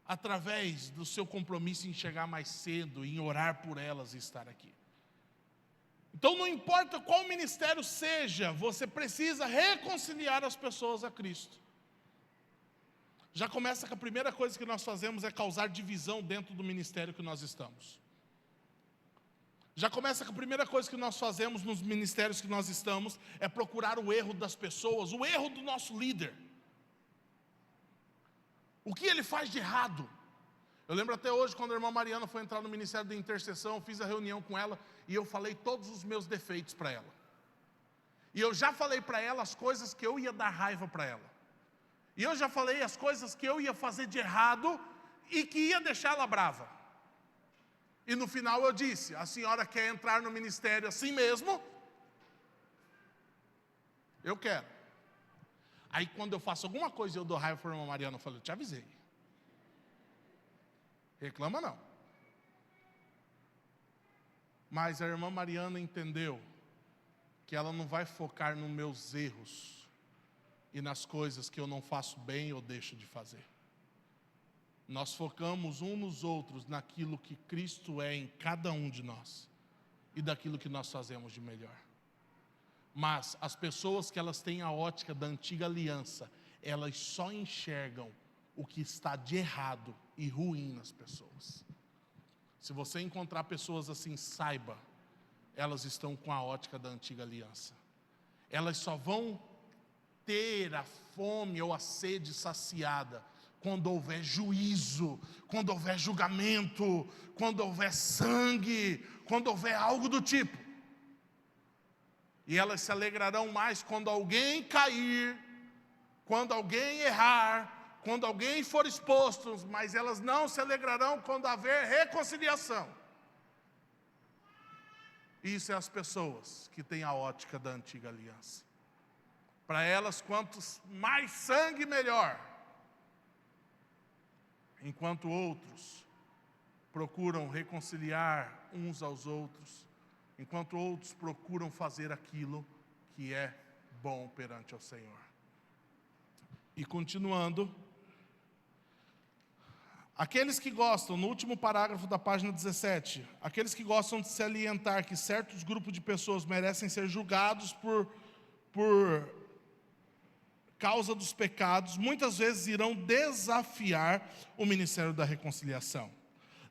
através do seu compromisso em chegar mais cedo, em orar por elas e estar aqui. Então não importa qual ministério seja, você precisa reconciliar as pessoas a Cristo. Já começa que a primeira coisa que nós fazemos é causar divisão dentro do ministério que nós estamos. Já começa que a primeira coisa que nós fazemos nos ministérios que nós estamos é procurar o erro das pessoas, o erro do nosso líder. O que ele faz de errado? Eu lembro até hoje, quando a irmã Mariana foi entrar no ministério da intercessão, eu fiz a reunião com ela e eu falei todos os meus defeitos para ela. E eu já falei para ela as coisas que eu ia dar raiva para ela. E eu já falei as coisas que eu ia fazer de errado e que ia deixar ela brava. E no final eu disse: a senhora quer entrar no ministério assim mesmo? Eu quero. Aí quando eu faço alguma coisa e eu dou raiva para a irmã Mariana, eu falo: eu te avisei. Reclama não. Mas a irmã Mariana entendeu que ela não vai focar nos meus erros e nas coisas que eu não faço bem ou deixo de fazer. Nós focamos uns nos outros naquilo que Cristo é em cada um de nós e daquilo que nós fazemos de melhor. Mas as pessoas que elas têm a ótica da antiga aliança, elas só enxergam o que está de errado e ruim nas pessoas. Se você encontrar pessoas assim, saiba, elas estão com a ótica da antiga aliança. Elas só vão ter a fome ou a sede saciada quando houver juízo, quando houver julgamento, quando houver sangue, quando houver algo do tipo. E elas se alegrarão mais quando alguém cair, quando alguém errar, quando alguém for exposto, mas elas não se alegrarão quando haver reconciliação. Isso é as pessoas que têm a ótica da antiga aliança. Para elas, quantos mais sangue, melhor. Enquanto outros procuram reconciliar uns aos outros, enquanto outros procuram fazer aquilo que é bom perante ao Senhor. E continuando, aqueles que gostam, no último parágrafo da página 17, aqueles que gostam de se alientar que certos grupos de pessoas merecem ser julgados por causa dos pecados, muitas vezes irão desafiar o ministério da reconciliação.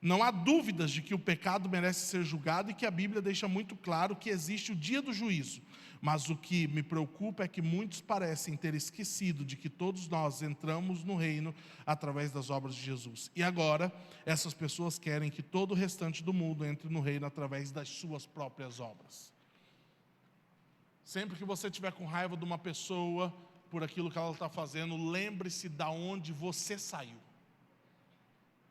Não há dúvidas de que o pecado merece ser julgado e que a Bíblia deixa muito claro que existe o dia do juízo. Mas o que me preocupa é que muitos parecem ter esquecido de que todos nós entramos no reino através das obras de Jesus. E agora, essas pessoas querem que todo o restante do mundo entre no reino através das suas próprias obras. Sempre que você estiver com raiva de uma pessoa por aquilo que ela está fazendo, lembre-se de onde você saiu.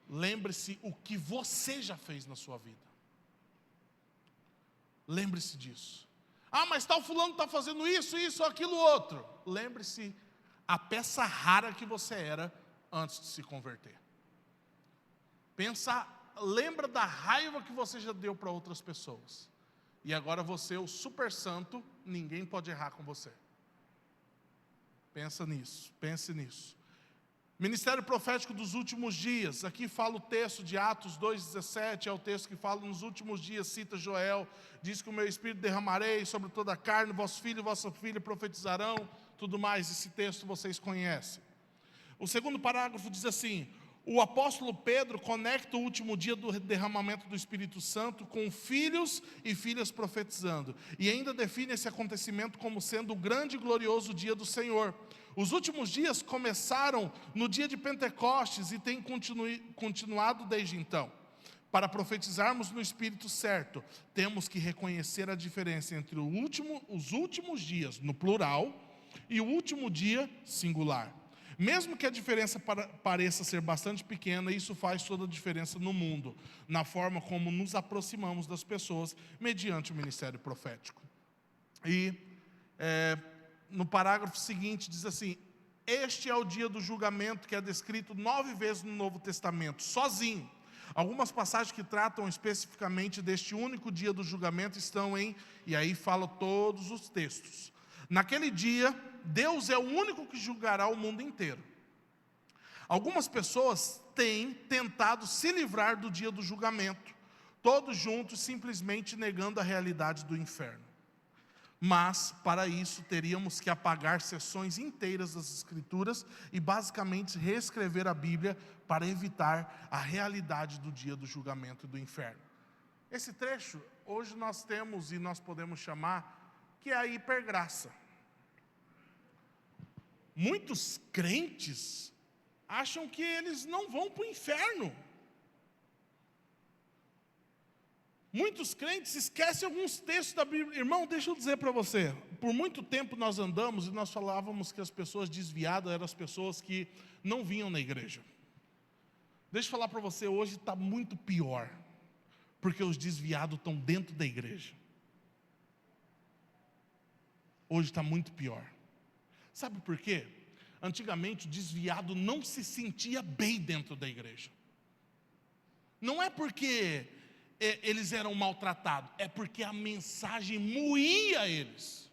Lembre-se o que você já fez na sua vida. Lembre-se disso. Ah, mas tal fulano está fazendo isso, aquilo, outro. Lembre-se a peça rara que você era antes de se converter. Lembra da raiva que você já deu para outras pessoas. E agora você é o super santo, ninguém pode errar com você. Pense nisso. Ministério profético dos últimos dias, aqui fala o texto de Atos 2,17, é o texto que fala nos últimos dias, cita Joel, diz que o meu espírito derramarei sobre toda a carne, vosso filho e vossa filha profetizarão, tudo mais, esse texto vocês conhecem. O segundo parágrafo diz assim: o apóstolo Pedro conecta o último dia do derramamento do Espírito Santo com filhos e filhas profetizando, e ainda define esse acontecimento como sendo o grande e glorioso dia do Senhor. Os últimos dias começaram no dia de Pentecostes e têm continuado desde então. Para profetizarmos no Espírito certo, temos que reconhecer a diferença entre os últimos dias, no plural, e o último dia, singular. Mesmo que a diferença pareça ser bastante pequena, isso faz toda a diferença no mundo, na forma como nos aproximamos das pessoas mediante o ministério profético. E no parágrafo seguinte diz assim: este é o dia do julgamento que é descrito 9 vezes no Novo Testamento, sozinho. Algumas passagens que tratam especificamente deste único dia do julgamento estão e aí fala todos os textos. Naquele dia, Deus é o único que julgará o mundo inteiro. Algumas pessoas têm tentado se livrar do dia do julgamento, todos juntos simplesmente negando a realidade do inferno. Mas, para isso, teríamos que apagar seções inteiras das Escrituras e basicamente reescrever a Bíblia para evitar a realidade do dia do julgamento e do inferno. Esse trecho, hoje nós temos e nós podemos chamar que é a hipergraça. Muitos crentes acham que eles não vão para o inferno. Muitos crentes esquecem alguns textos da Bíblia. Irmão, deixa eu dizer para você, por muito tempo nós andamos e nós falávamos que as pessoas desviadas eram as pessoas que não vinham na igreja. Deixa eu falar para você, hoje está muito pior, porque os desviados estão dentro da igreja. Hoje está muito pior. Sabe por quê? Antigamente o desviado não se sentia bem dentro da igreja. Não é porque eles eram maltratados, é porque a mensagem moía eles.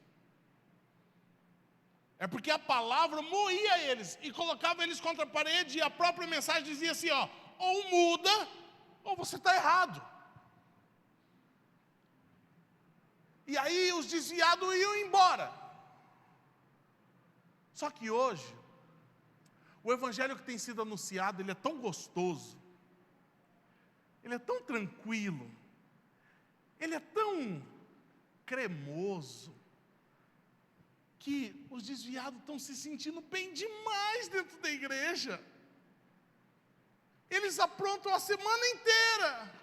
É porque a palavra moía eles e colocava eles contra a parede, e a própria mensagem dizia assim, ou muda, ou você está errado. E aí os desviados iam embora. Só que hoje, o evangelho que tem sido anunciado, ele é tão gostoso, ele é tão tranquilo, ele é tão cremoso, que os desviados estão se sentindo bem demais dentro da igreja. Eles aprontam a semana inteira,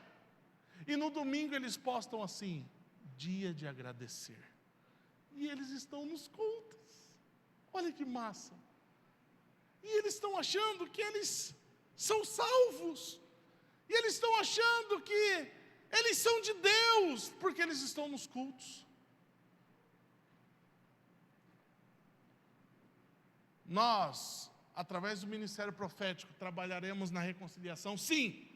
e no domingo eles postam assim, dia de agradecer, e eles estão nos cultos. Olha que massa. E eles estão achando que eles são salvos. E eles estão achando que eles são de Deus, porque eles estão nos cultos. Nós, através do ministério profético, trabalharemos na reconciliação, sim.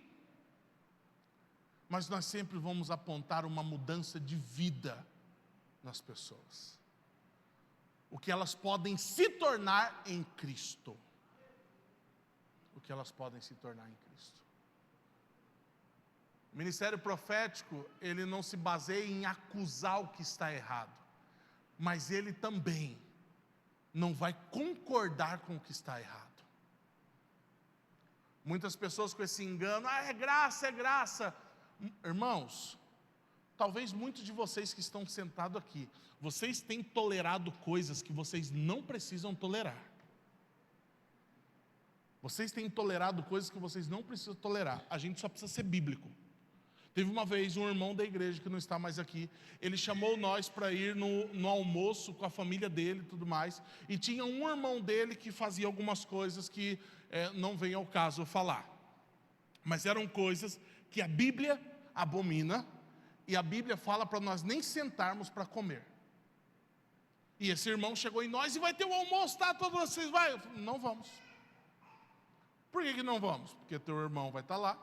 Mas nós sempre vamos apontar uma mudança de vida nas pessoas. O que elas podem se tornar em Cristo. O que elas podem se tornar em Cristo. O ministério profético, ele não se baseia em acusar o que está errado, mas ele também não vai concordar com o que está errado. Muitas pessoas com esse engano, é graça, é graça. Irmãos, talvez muitos de vocês que estão sentados aqui, vocês têm tolerado coisas que vocês não precisam tolerar. Vocês têm tolerado coisas que vocês não precisam tolerar. A gente só precisa ser bíblico. Teve uma vez um irmão da igreja que não está mais aqui, ele chamou nós para ir no almoço com a família dele e tudo mais, e tinha um irmão dele que fazia algumas coisas que não vem ao caso eu falar, mas eram coisas que a Bíblia abomina, e a Bíblia fala para nós nem sentarmos para comer. E esse irmão chegou em nós, e vai ter o almoço, tá? Todos vocês vai? Eu falei, não vamos. Por que não vamos? Porque teu irmão vai estar lá,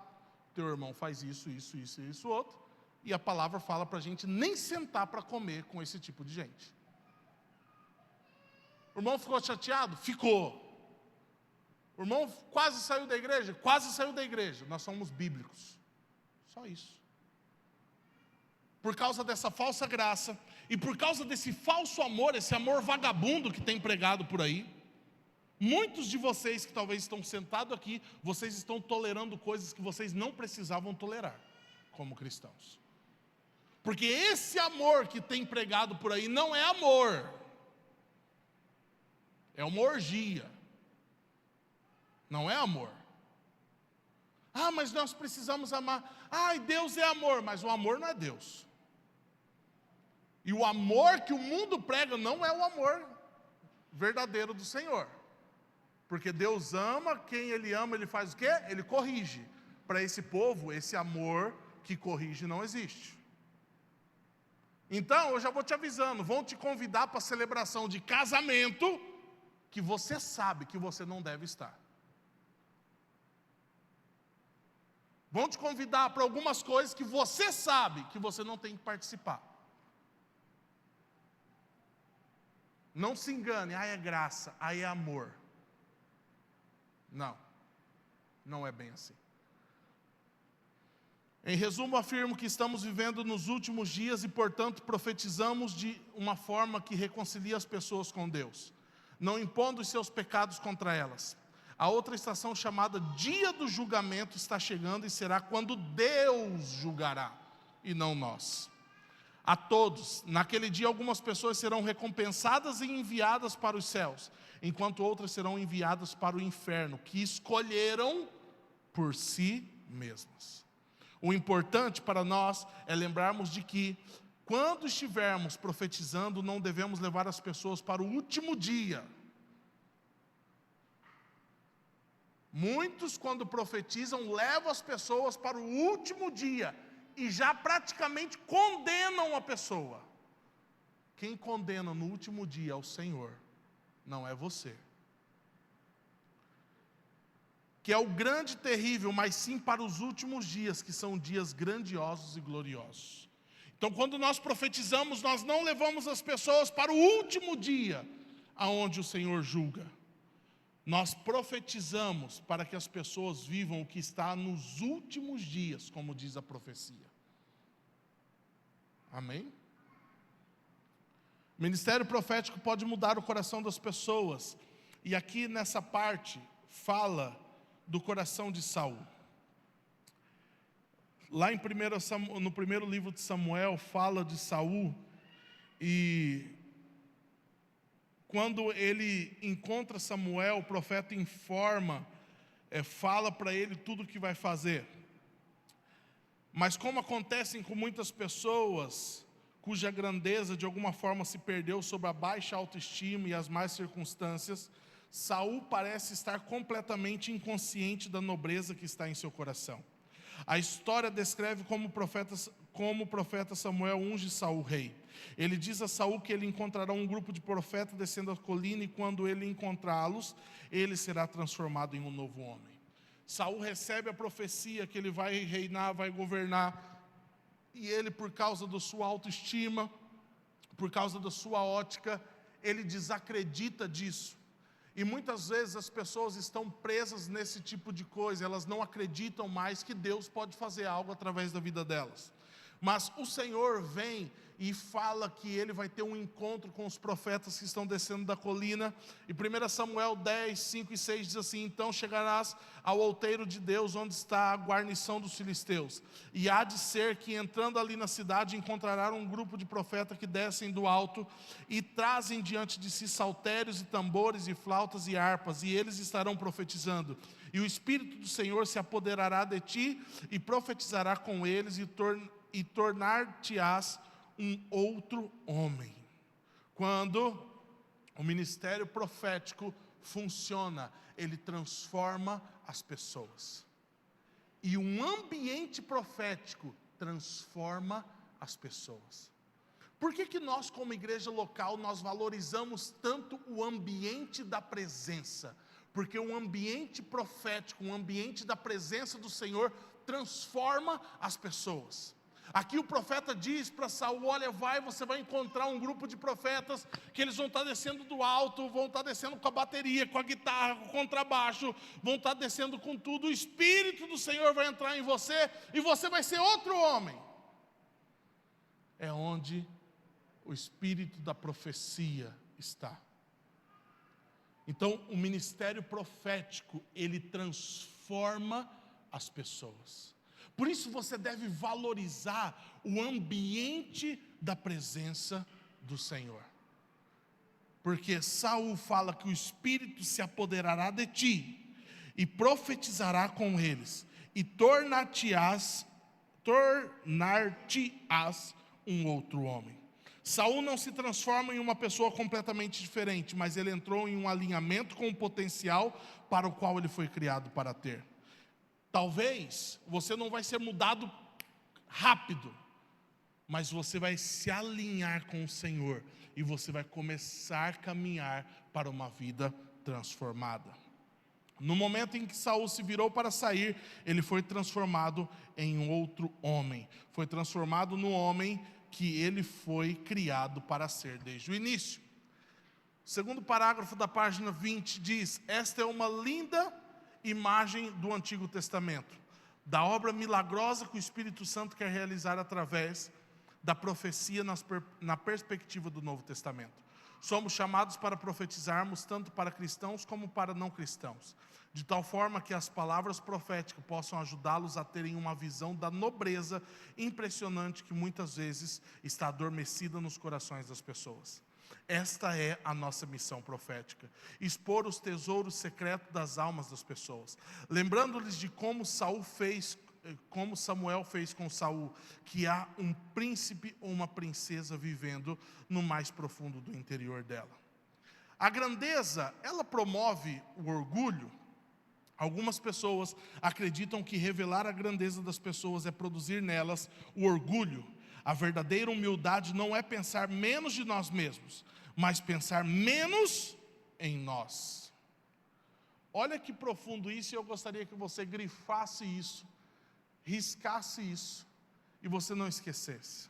teu irmão faz isso, isso, isso e isso outro, e a palavra fala para a gente nem sentar para comer com esse tipo de gente. O irmão ficou chateado? Ficou. O irmão quase saiu da igreja? Quase saiu da igreja. Nós somos bíblicos. Só isso. Por causa dessa falsa graça, e por causa desse falso amor, esse amor vagabundo que tem pregado por aí, muitos de vocês que talvez estão sentados aqui, vocês estão tolerando coisas que vocês não precisavam tolerar, como cristãos. Porque esse amor que tem pregado por aí não é amor. É uma orgia. Não é amor. Ah, mas nós precisamos amar. Ai, Deus é amor, mas o amor não é Deus. E o amor que o mundo prega não é o amor verdadeiro do Senhor. Porque Deus ama, quem Ele ama, Ele faz o quê? Ele corrige. Para esse povo, esse amor que corrige não existe. Então, eu já vou te avisando, vão te convidar para a celebração de casamento, que você sabe que você não deve estar. Vão te convidar para algumas coisas que você sabe que você não tem que participar. Não se engane, é graça, é amor. Não, não é bem assim. Em resumo, afirmo que estamos vivendo nos últimos dias e, portanto, profetizamos de uma forma que reconcilia as pessoas com Deus, não impondo os seus pecados contra elas. A outra estação, chamada Dia do Julgamento, está chegando e será quando Deus julgará, e não nós. A todos, naquele dia algumas pessoas serão recompensadas e enviadas para os céus, enquanto outras serão enviadas para o inferno, que escolheram por si mesmas. O importante para nós é lembrarmos de que, quando estivermos profetizando, não devemos levar as pessoas para o último dia. Muitos, quando profetizam, levam as pessoas para o último dia e já praticamente condenam a pessoa. Quem condena no último dia é o Senhor, não é você. Que é o grande e terrível, mas sim para os últimos dias, que são dias grandiosos e gloriosos. Então, quando nós profetizamos, nós não levamos as pessoas para o último dia, aonde o Senhor julga. Nós profetizamos para que as pessoas vivam o que está nos últimos dias, como diz a profecia. Amém? O ministério profético pode mudar o coração das pessoas. E aqui nessa parte fala do coração de Saul. Lá no primeiro livro de Samuel fala de Saul, e quando ele encontra Samuel, o profeta informa, fala para ele tudo o que vai fazer. Mas como acontecem com muitas pessoas, cuja grandeza de alguma forma se perdeu sob a baixa autoestima e as más circunstâncias, Saul parece estar completamente inconsciente da nobreza que está em seu coração. A história descreve como o profeta Samuel unge Saul rei. Ele diz a Saul que ele encontrará um grupo de profetas descendo a colina, e quando ele encontrá-los, ele será transformado em um novo homem. Saul recebe a profecia que ele vai reinar, vai governar, e ele, por causa da sua autoestima, por causa da sua ótica, ele desacredita disso. E muitas vezes as pessoas estão presas nesse tipo de coisa, elas não acreditam mais que Deus pode fazer algo através da vida delas. Mas o Senhor vem e fala que Ele vai ter um encontro com os profetas que estão descendo da colina. E 1 Samuel 10, 5 e 6 diz assim: então chegarás ao outeiro de Deus, onde está a guarnição dos filisteus. E há de ser que, entrando ali na cidade, encontrará um grupo de profetas que descem do alto e trazem diante de si saltérios e tambores e flautas e harpas, e eles estarão profetizando. E o Espírito do Senhor se apoderará de ti e profetizará com eles, e tornar-te-ás um outro homem. Quando o ministério profético funciona, ele transforma as pessoas. E um ambiente profético transforma as pessoas. Por que nós, como igreja local, nós valorizamos tanto o ambiente da presença? Porque um ambiente profético, um ambiente da presença do Senhor, transforma as pessoas. Aqui o profeta diz para Saul: olha, você vai encontrar um grupo de profetas que eles vão estar descendo do alto, vão estar descendo com a bateria, com a guitarra, com o contrabaixo, vão estar descendo com tudo. O Espírito do Senhor vai entrar em você e você vai ser outro homem. É onde o Espírito da profecia está. Então, o ministério profético, ele transforma as pessoas. Por isso você deve valorizar o ambiente da presença do Senhor. Porque Saul fala que o Espírito se apoderará de ti e profetizará com eles, e tornar-te-ás um outro homem. Saul não se transforma em uma pessoa completamente diferente, mas ele entrou em um alinhamento com o potencial para o qual ele foi criado para ter. Talvez você não vai ser mudado rápido, mas você vai se alinhar com o Senhor e você vai começar a caminhar para uma vida transformada. No momento em que Saul se virou para sair, ele foi transformado em outro homem. Foi transformado no homem que ele foi criado para ser desde o início. O segundo parágrafo da página 20 diz: esta é uma linda imagem do Antigo Testamento, da obra milagrosa que o Espírito Santo quer realizar através da profecia na perspectiva do Novo Testamento. Somos chamados para profetizarmos tanto para cristãos como para não cristãos, de tal forma que as palavras proféticas possam ajudá-los a terem uma visão da nobreza impressionante que muitas vezes está adormecida nos corações das pessoas. Esta é a nossa missão profética: expor os tesouros secretos das almas das pessoas, lembrando-lhes de como Samuel fez com Saul, que há um príncipe ou uma princesa vivendo no mais profundo do interior dela. A grandeza, ela promove o orgulho. Algumas pessoas acreditam que revelar a grandeza das pessoas é produzir nelas o orgulho. A verdadeira humildade não é pensar menos de nós mesmos, mas pensar menos em nós. Olha que profundo isso, e eu gostaria que você grifasse isso, riscasse isso, e você não esquecesse.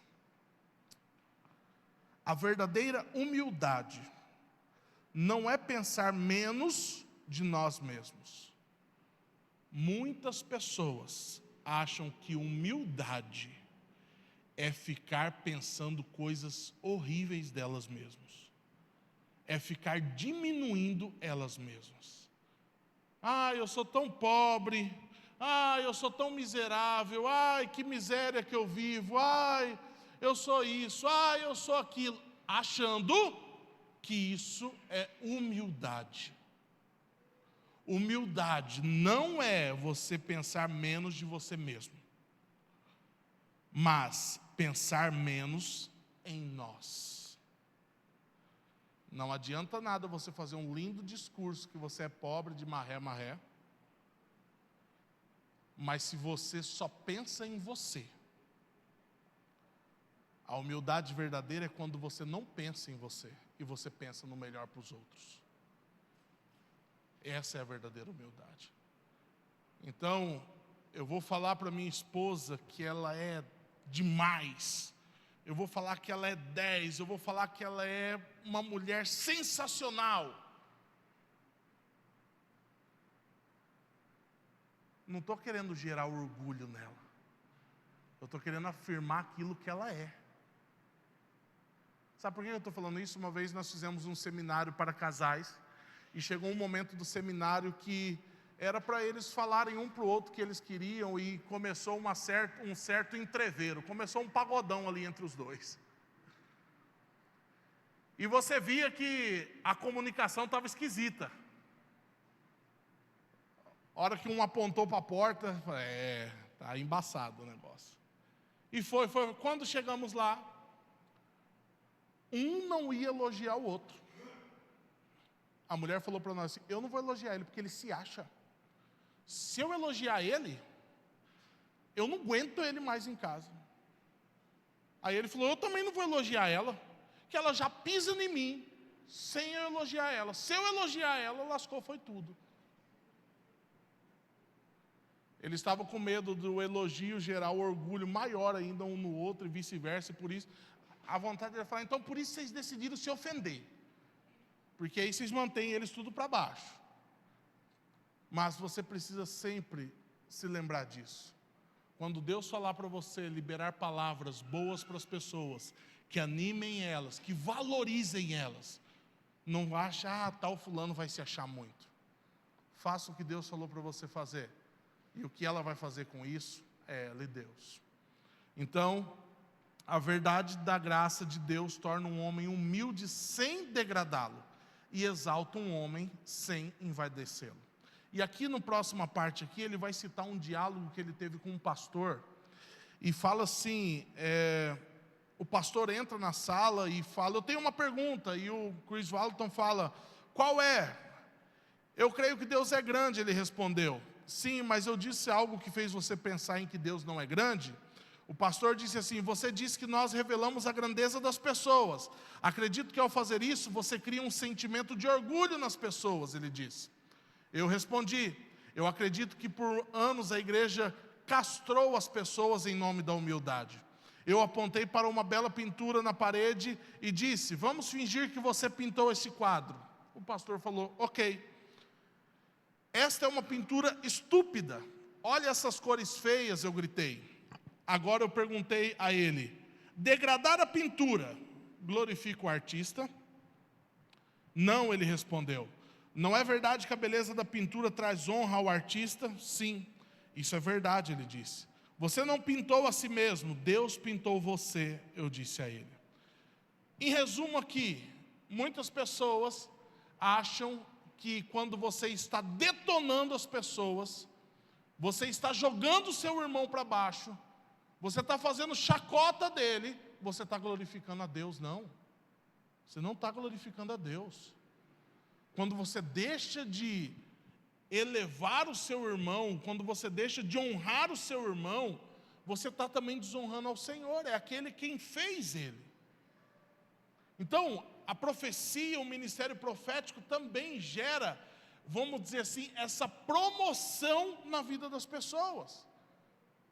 A verdadeira humildade não é pensar menos de nós mesmos. Muitas pessoas acham que humildade é ficar pensando coisas horríveis delas mesmas, é ficar diminuindo elas mesmas. Eu sou tão pobre, eu sou tão miserável, que miséria que eu vivo, eu sou isso, eu sou aquilo, achando que isso é humildade. Humildade não é você pensar menos de você mesmo, mas pensar menos em nós. Não adianta nada você fazer um lindo discurso que você é pobre de marré, mas se você só pensa em você. A humildade verdadeira é quando você não pensa em você e você pensa no melhor para os outros. Essa é a verdadeira humildade. Então, eu vou falar para minha esposa que ela é demais. Eu vou falar que ela é 10. Eu vou falar que ela é uma mulher sensacional. Não estou querendo gerar orgulho nela. Eu estou querendo afirmar aquilo que ela é. Sabe por que eu estou falando isso? Uma vez nós fizemos um seminário para casais. E chegou um momento do seminário que era para eles falarem um para o outro que eles queriam. E começou um certo entreveiro. Começou um pagodão ali entre os dois. E você via que a comunicação estava esquisita. A hora que um apontou para a porta, tá embaçado o negócio. E foi. Quando chegamos lá, um não ia elogiar o outro. A mulher falou para nós assim: eu não vou elogiar ele porque ele se acha. Se eu elogiar ele, eu não aguento ele mais em casa. Aí ele falou: eu também não vou elogiar ela, que ela já pisa em mim, sem eu elogiar ela. Se eu elogiar ela, lascou, foi tudo. Ele estava com medo do elogio gerar o orgulho maior ainda um no outro e vice-versa, e por isso, a vontade dele falar: então por isso vocês decidiram se ofender, porque aí vocês mantêm eles tudo para baixo. Mas você precisa sempre se lembrar disso. Quando Deus falar para você liberar palavras boas para as pessoas, que animem elas, que valorizem elas, não ache, tal fulano vai se achar muito. Faça o que Deus falou para você fazer. E o que ela vai fazer com isso é ela e Deus. Então, a verdade da graça de Deus torna um homem humilde sem degradá-lo, e exalta um homem sem envaidecê-lo. E aqui na próxima parte aqui, ele vai citar um diálogo que ele teve com um pastor, e fala assim, o pastor entra na sala e fala: eu tenho uma pergunta, e o Chris Walton fala: qual é? Eu creio que Deus é grande, ele respondeu. Sim, mas eu disse algo que fez você pensar em que Deus não é grande? O pastor disse assim: você disse que nós revelamos a grandeza das pessoas. Acredito que ao fazer isso, você cria um sentimento de orgulho nas pessoas, ele disse. Eu respondi: eu acredito que por anos a igreja castrou as pessoas em nome da humildade. Eu apontei para uma bela pintura na parede e disse: vamos fingir que você pintou esse quadro. O pastor falou: ok. Esta é uma pintura estúpida. Olha essas cores feias, eu gritei. Agora eu perguntei a ele: degradar a pintura glorifica o artista? Não, ele respondeu. Não é verdade que a beleza da pintura traz honra ao artista? Sim, isso é verdade, ele disse. Você não pintou a si mesmo, Deus pintou você, eu disse a ele. Em resumo aqui, muitas pessoas acham que quando você está detonando as pessoas, você está jogando o seu irmão para baixo, você está fazendo chacota dele, você está glorificando a Deus. Não, você não está glorificando a Deus. Quando você deixa de elevar o seu irmão, quando você deixa de honrar o seu irmão, você está também desonrando ao Senhor, é aquele quem fez ele. Então, a profecia, o ministério profético também gera, vamos dizer assim, essa promoção na vida das pessoas.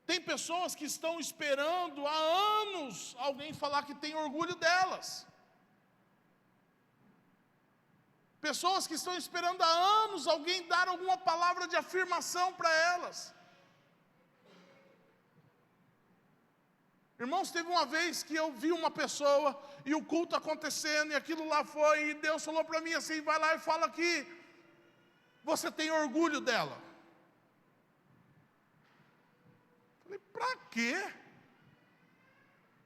Tem pessoas que estão esperando há anos alguém falar que tem orgulho delas. Pessoas que estão esperando há anos alguém dar alguma palavra de afirmação para elas. Irmãos, teve uma vez que eu vi uma pessoa e o culto acontecendo e aquilo lá foi, e Deus falou para mim assim: vai lá e fala que você tem orgulho dela. Falei: para quê?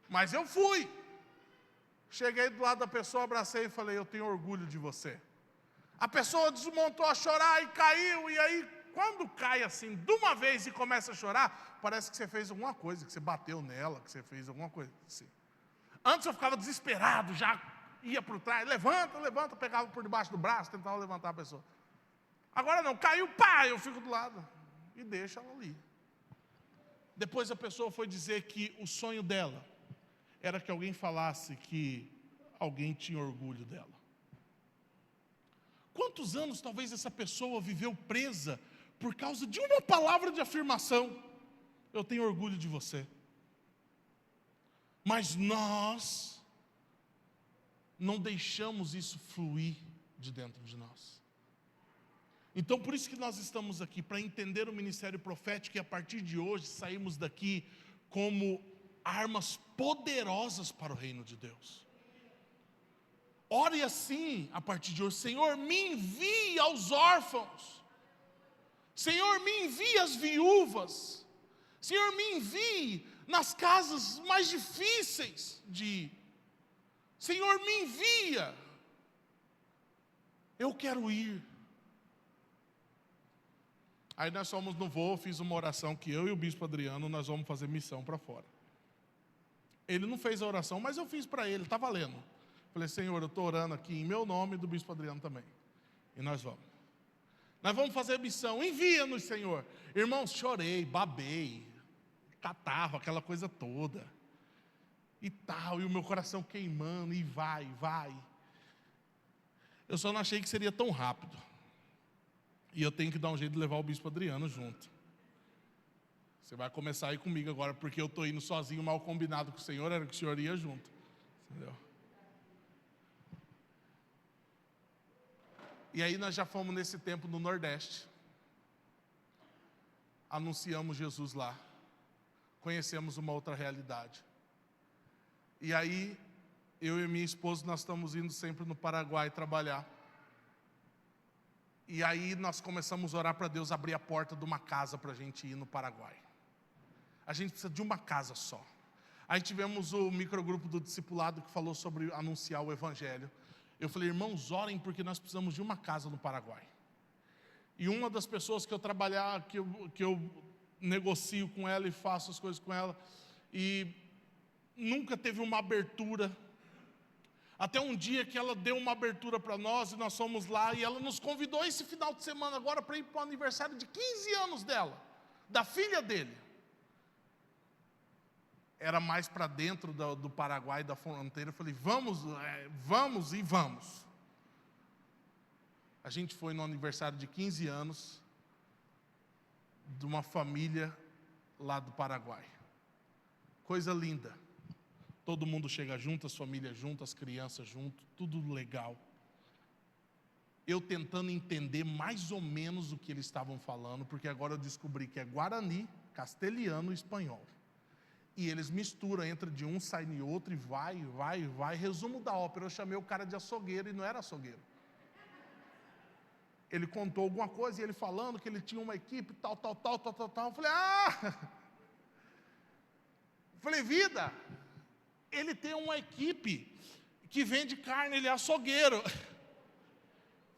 Mas eu fui. Cheguei do lado da pessoa, abracei e falei: eu tenho orgulho de você. A pessoa desmontou a chorar e caiu, e aí quando cai assim de uma vez e começa a chorar, parece que você fez alguma coisa, que você bateu nela, que você fez alguma coisa assim. Antes eu ficava desesperado, já ia por trás, levanta, pegava por debaixo do braço, tentava levantar a pessoa. Agora não, caiu, pá, eu fico do lado e deixo ela ali. Depois a pessoa foi dizer que o sonho dela era que alguém falasse que alguém tinha orgulho dela. Quantos anos talvez essa pessoa viveu presa por causa de uma palavra de afirmação? Eu tenho orgulho de você. Mas nós não deixamos isso fluir de dentro de nós. Então por isso que nós estamos aqui, para entender o ministério profético, e a partir de hoje saímos daqui como armas poderosas para o reino de Deus. Ore assim a partir de hoje: Senhor, me envie aos órfãos, Senhor, me envie às viúvas, Senhor, me envie nas casas mais difíceis de ir, Senhor, me envia, eu quero ir. Aí nós fomos no voo, fiz uma oração que eu e o bispo Adriano, nós vamos fazer missão para fora. Ele não fez a oração, mas eu fiz para ele, está valendo. Falei: Senhor, eu estou orando aqui em meu nome e do bispo Adriano também. E nós vamos. Nós vamos fazer missão, envia-nos, Senhor. Irmãos, chorei, babei, catarro, aquela coisa toda. E tal, e o meu coração queimando, e vai. Eu só não achei que seria tão rápido. E eu tenho que dar um jeito de levar o bispo Adriano junto. Você vai começar a ir comigo agora, porque eu estou indo sozinho, mal combinado com o Senhor, era que o Senhor ia junto. Entendeu? E aí nós já fomos nesse tempo no Nordeste. Anunciamos Jesus lá. Conhecemos uma outra realidade. E aí, eu e minha esposa, nós estamos indo sempre no Paraguai trabalhar. E aí nós começamos a orar para Deus abrir a porta de uma casa para a gente ir no Paraguai. A gente precisa de uma casa só. Aí tivemos o microgrupo do discipulado que falou sobre anunciar o Evangelho. Eu falei: irmãos, orem, porque nós precisamos de uma casa no Paraguai. E uma das pessoas que eu trabalhar, que eu negocio com ela e faço as coisas com ela, e nunca teve uma abertura, até um dia que ela deu uma abertura para nós, e nós fomos lá, e ela nos convidou esse final de semana agora para ir para o aniversário de 15 anos dela, da filha dele. Era mais para dentro do Paraguai, da fronteira. Eu falei: vamos. A gente foi no aniversário de 15 anos de uma família lá do Paraguai. Coisa linda. Todo mundo chega junto, as famílias juntas, as crianças junto, tudo legal. Eu tentando entender mais ou menos o que eles estavam falando, porque agora eu descobri que é guarani, castelhano e espanhol. E eles misturam, entra de um, sai de outro, e vai. Resumo da ópera: eu chamei o cara de açougueiro e não era açougueiro. Ele contou alguma coisa e ele falando que ele tinha uma equipe, tal. Eu falei: Falei: vida, ele tem uma equipe que vende carne, ele é açougueiro.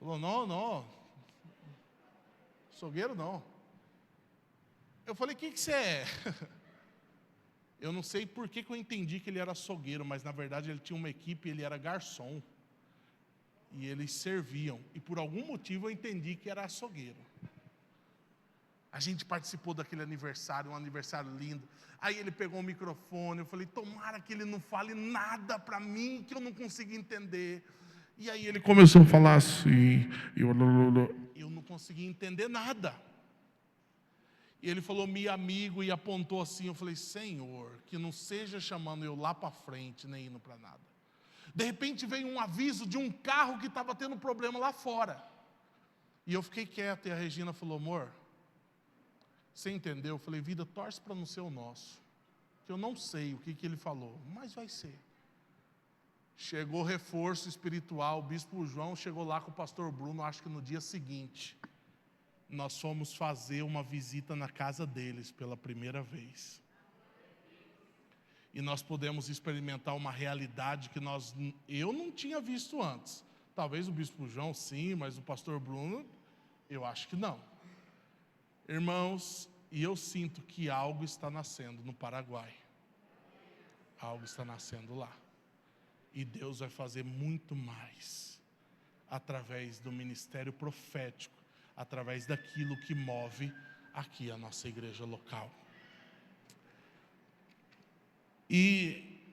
Falou: não, açougueiro não. Eu falei: o que você é? Eu não sei por que eu entendi que ele era açougueiro, mas na verdade ele tinha uma equipe, ele era garçom. E eles serviam. E por algum motivo eu entendi que era açougueiro. A gente participou daquele aniversário, um aniversário lindo. Aí ele pegou o microfone, eu falei: tomara que ele não fale nada para mim que eu não consiga entender. E aí ele começou a falar assim, eu não conseguia entender nada. E ele falou: meu amigo, e apontou assim. Eu falei: Senhor, que não seja chamando eu lá para frente, nem indo para nada. De repente veio um aviso de um carro que estava tendo problema lá fora. E eu fiquei quieto, e a Regina falou: amor, você entendeu? Eu falei: vida, torce para não ser o nosso. Que eu não sei o que ele falou, mas vai ser. Chegou reforço espiritual, o bispo João chegou lá com o pastor Bruno, acho que no dia seguinte. Nós fomos fazer uma visita na casa deles pela primeira vez. E nós pudemos experimentar uma realidade que eu não tinha visto antes. Talvez o bispo João sim, mas o pastor Bruno, eu acho que não. Irmãos, e eu sinto que algo está nascendo no Paraguai. Algo está nascendo lá. E Deus vai fazer muito mais através do ministério profético, através daquilo que move aqui a nossa igreja local. E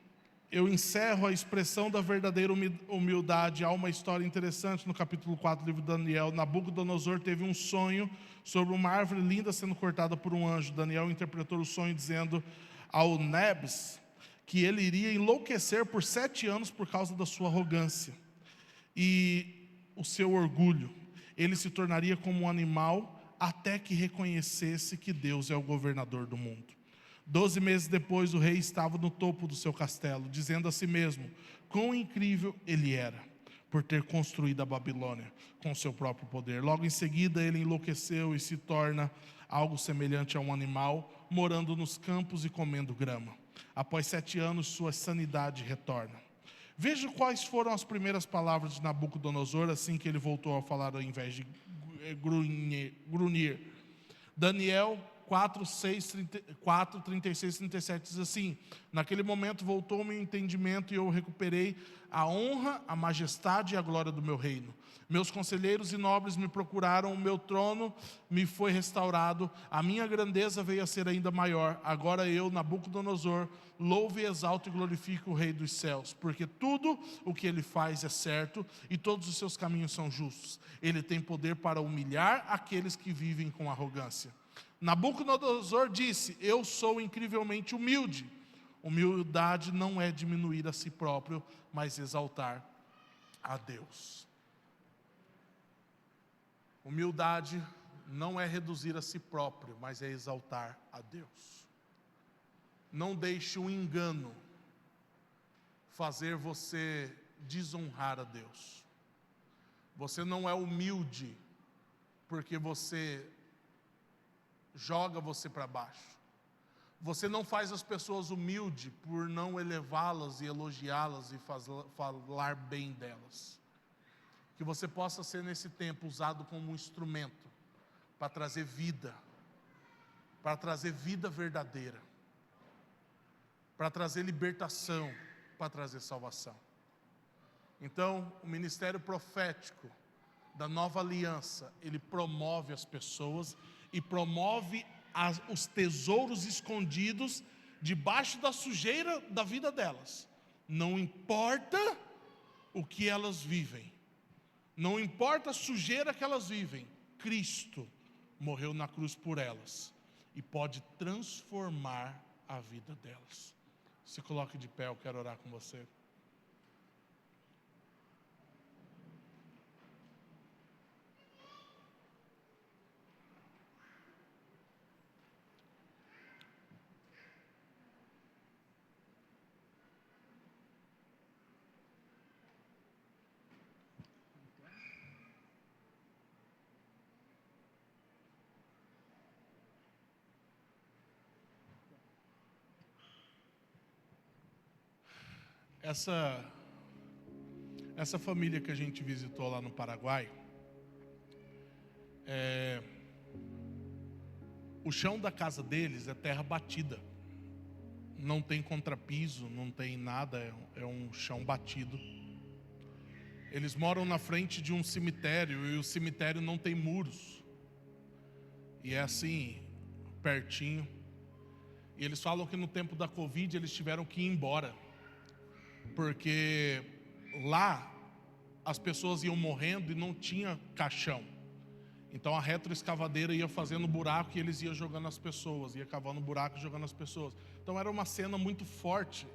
eu encerro a expressão da verdadeira humildade. Há uma história interessante no capítulo 4 do livro de Daniel. Nabucodonosor teve um sonho sobre uma árvore linda sendo cortada por um anjo. Daniel interpretou o sonho dizendo ao Nebs que ele iria enlouquecer por 7 anos por causa da sua arrogância e o seu orgulho. Ele se tornaria como um animal até que reconhecesse que Deus é o governador do mundo. 12 meses depois, o rei estava no topo do seu castelo, dizendo a si mesmo quão incrível ele era, por ter construído a Babilônia com seu próprio poder. Logo em seguida, ele enlouqueceu e se torna algo semelhante a um animal, morando nos campos e comendo grama. Após 7 anos, sua sanidade retorna. Veja quais foram as primeiras palavras de Nabucodonosor, assim que ele voltou a falar ao invés de grunhir. Daniel 4, 36 e 37 diz assim: naquele momento voltou o meu entendimento e eu recuperei a honra, a majestade e a glória do meu reino. Meus conselheiros e nobres me procuraram, o meu trono me foi restaurado, a minha grandeza veio a ser ainda maior. Agora eu, Nabucodonosor, louvo e exalto e glorifico o Rei dos céus, porque tudo o que ele faz é certo e todos os seus caminhos são justos. Ele tem poder para humilhar aqueles que vivem com arrogância. Nabucodonosor disse: eu sou incrivelmente humilde. Humildade não é diminuir a si próprio, mas exaltar a Deus. Humildade não é reduzir a si próprio, mas é exaltar a Deus. Não deixe o engano fazer você desonrar a Deus. Você não é humilde porque você joga você para baixo. Você não faz as pessoas humildes por não elevá-las e elogiá-las e falar bem delas. Que você possa ser nesse tempo usado como um instrumento para trazer vida verdadeira, para trazer libertação, para trazer salvação. Então, o ministério profético da nova aliança, ele promove as pessoas e promove os tesouros escondidos debaixo da sujeira da vida delas. Não importa o que elas vivem, não importa a sujeira que elas vivem, Cristo morreu na cruz por elas e pode transformar a vida delas. Se coloque de pé, eu quero orar com você. Essa família que a gente visitou lá no Paraguai, o chão da casa deles é terra batida. Não tem contrapiso, não tem nada, é um chão batido. Eles moram na frente de um cemitério e o cemitério não tem muros. E é assim, pertinho. E eles falam que no tempo da Covid eles tiveram que ir embora, porque lá as pessoas iam morrendo e não tinha caixão. Então a retroescavadeira ia fazendo buraco e eles iam jogando as pessoas, ia cavando buraco e jogando as pessoas. Então era uma cena muito forte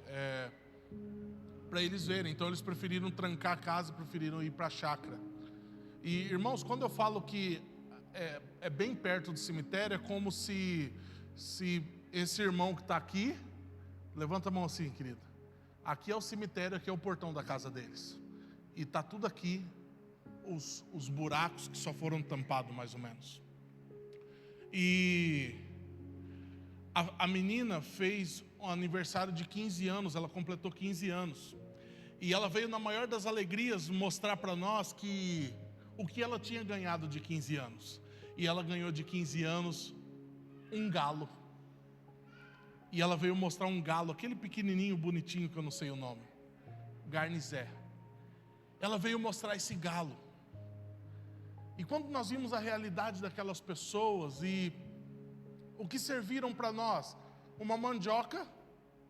para eles verem. Então eles preferiram trancar a casa, preferiram ir para a chácara. E irmãos, quando eu falo que é bem perto do cemitério, é como se esse irmão que está aqui, levanta a mão assim, querida. Aqui é o cemitério, aqui é o portão da casa deles. E está tudo aqui, os buracos que só foram tampados mais ou menos. E a menina fez um aniversário de 15 anos, ela completou 15 anos. E ela veio na maior das alegrias mostrar para nós que o que ela tinha ganhado de 15 anos. E ela ganhou de 15 anos um galo. E ela veio mostrar um galo, aquele pequenininho, bonitinho, que eu não sei o nome. Garnizé. Ela veio mostrar esse galo. E quando nós vimos a realidade daquelas pessoas e o que serviram para nós, uma mandioca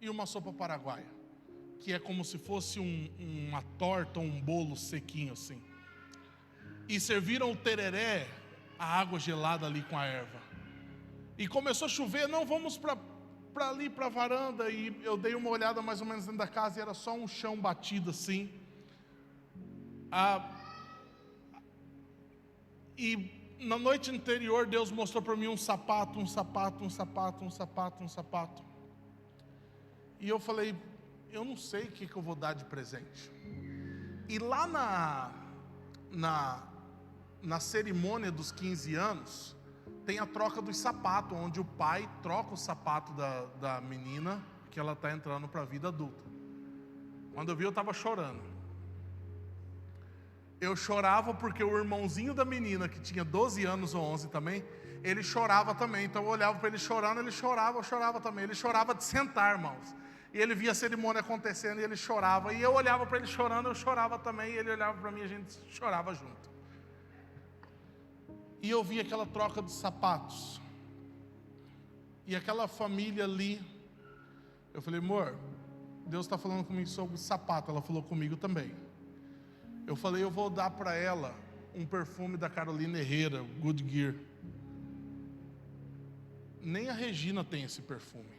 e uma sopa paraguaia, que é como se fosse uma torta ou um bolo sequinho assim. E serviram o tereré, a água gelada ali com a erva. E começou a chover, não, vamos para ali, para a varanda. E eu dei uma olhada mais ou menos dentro da casa e era só um chão batido assim. E na noite anterior Deus mostrou para mim um sapato. E eu falei, eu não sei o que eu vou dar de presente. E lá na cerimônia dos 15 anos, tem a troca dos sapatos, onde o pai troca o sapato da menina, que ela está entrando para a vida adulta. Quando eu vi, eu estava chorando. Eu chorava porque o irmãozinho da menina, que tinha 12 anos ou 11 também, ele chorava também. Então eu olhava para ele chorando, ele chorava, eu chorava também. Ele chorava de sentar, irmãos. E ele via a cerimônia acontecendo e ele chorava. E eu olhava para ele chorando, eu chorava também. E ele olhava para mim e a gente chorava junto. E eu vi aquela troca de sapatos. E aquela família ali. Eu falei, amor, Deus está falando comigo sobre sapato. Ela falou comigo também. Eu falei, eu vou dar para ela um perfume da Carolina Herrera, Good Gear. Nem a Regina tem esse perfume.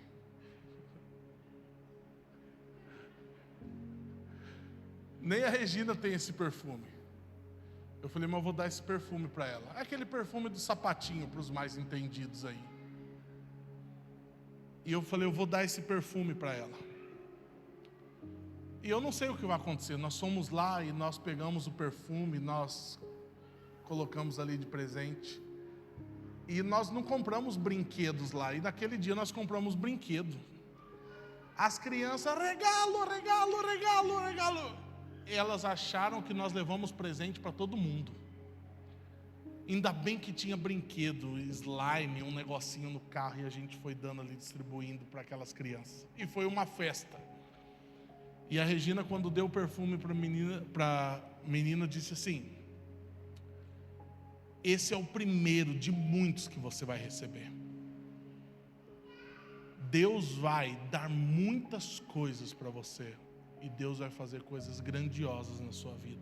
Nem a Regina tem esse perfume. Eu falei, mas eu vou dar esse perfume para ela. É aquele perfume do sapatinho, para os mais entendidos aí. E eu falei, eu vou dar esse perfume para ela. E eu não sei o que vai acontecer. Nós fomos lá e nós pegamos o perfume, nós colocamos ali de presente. E nós não compramos brinquedos lá. E naquele dia nós compramos brinquedo. As crianças, regalo. Elas acharam que nós levamos presente para todo mundo. Ainda bem que tinha brinquedo, slime, um negocinho no carro. E a gente foi dando ali, distribuindo para aquelas crianças. E foi uma festa. E a Regina, quando deu o perfume para a menina, disse assim, esse é o primeiro de muitos que você vai receber. Deus vai dar muitas coisas para você. E Deus vai fazer coisas grandiosas na sua vida.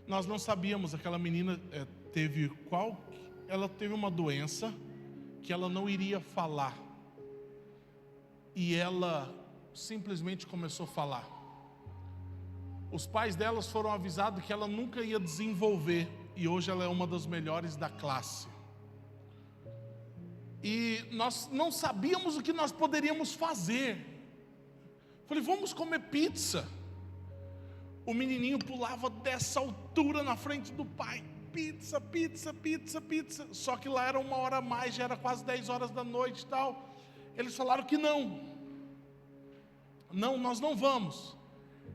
Nós não sabíamos, aquela menina ela teve uma doença que ela não iria falar. E ela simplesmente começou a falar. Os pais delas foram avisados que ela nunca ia desenvolver. E hoje ela é uma das melhores da classe. E nós não sabíamos o que nós poderíamos fazer. Falei, vamos comer pizza. O menininho pulava dessa altura na frente do pai. Pizza. Só que lá era 1 hora a mais, já era quase 10 horas da noite e tal. Eles falaram que não. Não, nós não vamos.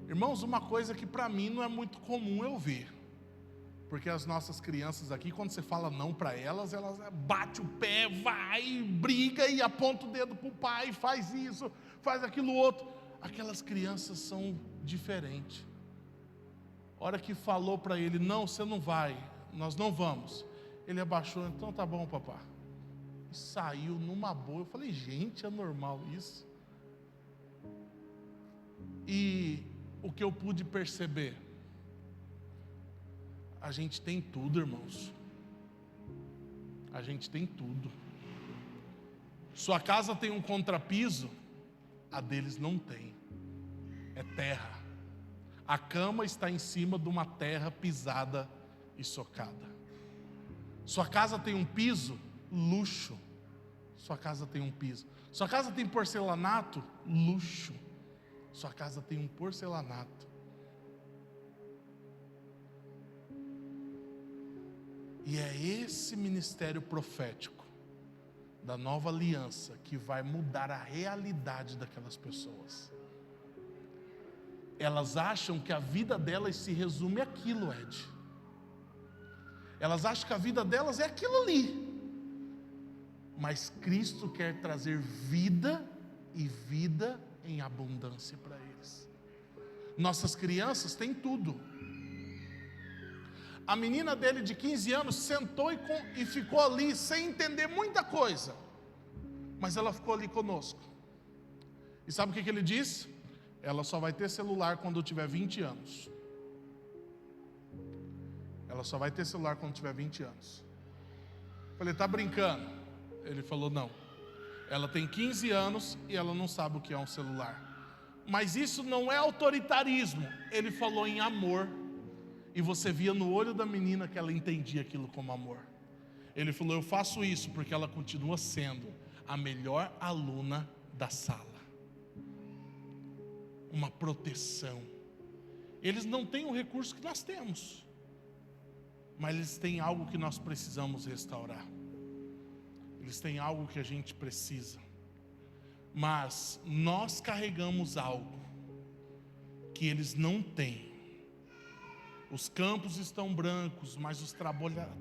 Irmãos, uma coisa que para mim não é muito comum eu ver. Porque as nossas crianças aqui, quando você fala não para elas bate o pé, vai, briga e aponta o dedo para o pai, faz isso, faz aquilo outro. Aquelas crianças são diferentes. A hora que falou para ele, não, você não vai, nós não vamos. Ele abaixou, então tá bom, papá. E saiu numa boa. Eu falei, gente, é normal isso? E o que eu pude perceber, a gente tem tudo, irmãos. A gente tem tudo. Sua casa tem um contrapiso, a deles não tem. É terra. A cama está em cima de uma terra pisada e socada. Sua casa tem um piso, luxo. Sua casa tem um piso. Sua casa tem porcelanato, luxo. Sua casa tem um porcelanato. E é esse ministério profético da nova aliança que vai mudar a realidade daquelas pessoas. Elas acham que a vida delas se resume àquilo, Ed. Elas acham que a vida delas é aquilo ali. Mas Cristo quer trazer vida e vida em abundância para eles. Nossas crianças têm tudo. A menina dele de 15 anos sentou e ficou ali sem entender muita coisa, mas ela ficou ali conosco. E sabe o que ele disse? Ela só vai ter celular quando tiver 20 anos. Ela só vai ter celular quando tiver 20 anos. Falei, tá brincando? Ele falou, não. Ela tem 15 anos e ela não sabe o que é um celular. Mas isso não é autoritarismo. Ele falou em amor. E você via no olho da menina que ela entendia aquilo como amor. Ele falou, eu faço isso porque ela continua sendo a melhor aluna da sala. Uma proteção. Eles não têm o recurso que nós temos, mas eles têm algo que nós precisamos restaurar. Eles têm algo que a gente precisa. Mas nós carregamos algo que eles não têm. Os campos estão brancos, mas os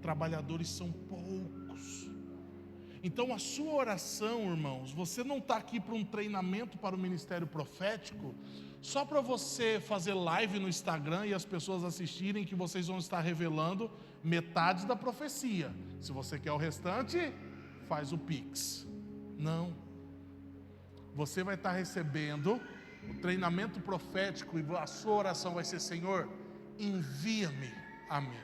trabalhadores são poucos. Então a sua oração, irmãos, você não está aqui para um treinamento para o ministério profético, só para você fazer live no Instagram e as pessoas assistirem que vocês vão estar revelando metade da profecia. Se você quer o restante, faz o Pix. Não. Você vai estar recebendo o treinamento profético e a sua oração vai ser, Senhor, envia-me a mim.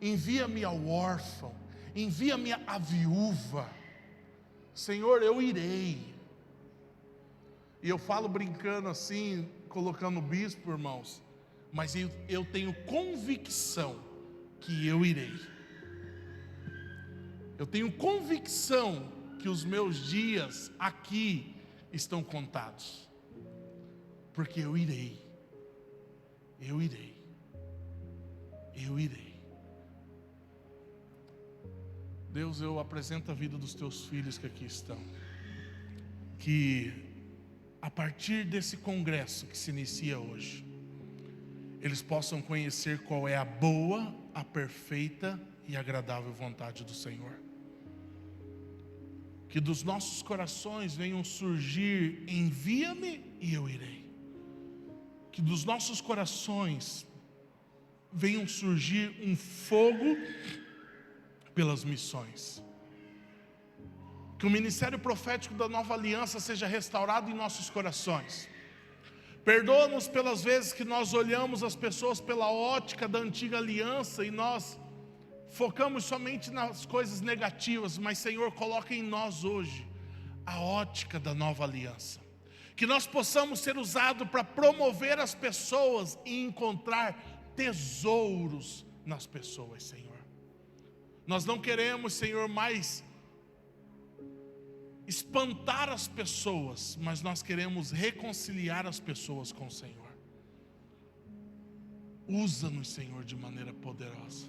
Envia-me ao órfão. Envia-me à viúva. Senhor, eu irei. E eu falo brincando assim, colocando o bispo, irmãos, mas eu tenho convicção que eu irei. Eu tenho convicção que os meus dias aqui estão contados. Porque eu irei. Eu irei. Eu irei. Deus, eu apresento a vida dos teus filhos que aqui estão. Que a partir desse congresso que se inicia hoje, eles possam conhecer qual é a boa, a perfeita e agradável vontade do Senhor. Que dos nossos corações venham surgir, envia-me e eu irei. Que dos nossos corações venham surgir um fogo pelas missões. Que o ministério profético da Nova Aliança seja restaurado em nossos corações. Perdoa-nos pelas vezes que nós olhamos as pessoas pela ótica da antiga aliança e nós focamos somente nas coisas negativas, mas Senhor, coloca em nós hoje a ótica da Nova Aliança. Que nós possamos ser usados para promover as pessoas e encontrar tesouros nas pessoas, Senhor. Nós não queremos, Senhor, mais espantar as pessoas, mas nós queremos reconciliar as pessoas com o Senhor. Usa-nos, Senhor, de maneira poderosa.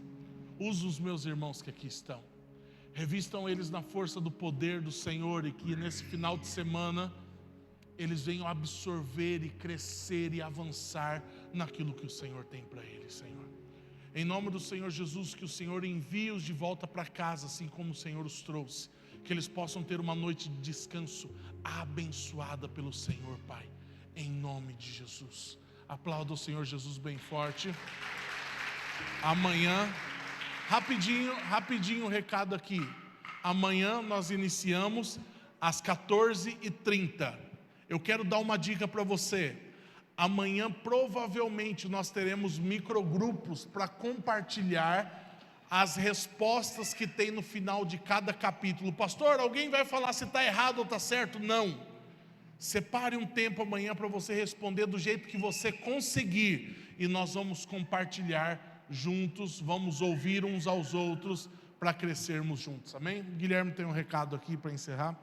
Usa os meus irmãos que aqui estão. Revistam eles na força do poder do Senhor e que nesse final de semana eles venham absorver e crescer e avançar naquilo que o Senhor tem para eles, Senhor. Em nome do Senhor Jesus, que o Senhor envie-os de volta para casa, assim como o Senhor os trouxe. Que eles possam ter uma noite de descanso abençoada pelo Senhor, Pai. Em nome de Jesus. Aplauda o Senhor Jesus bem forte. Amanhã, rapidinho um recado aqui. Amanhã nós iniciamos às 14h30. Eu quero dar uma dica para você. Amanhã provavelmente nós teremos microgrupos para compartilhar as respostas que tem no final de cada capítulo. Pastor, alguém vai falar se está errado ou está certo? Não. Separe um tempo amanhã para você responder do jeito que você conseguir. E nós vamos compartilhar juntos, vamos ouvir uns aos outros para crescermos juntos. Amém? Guilherme tem um recado aqui para encerrar.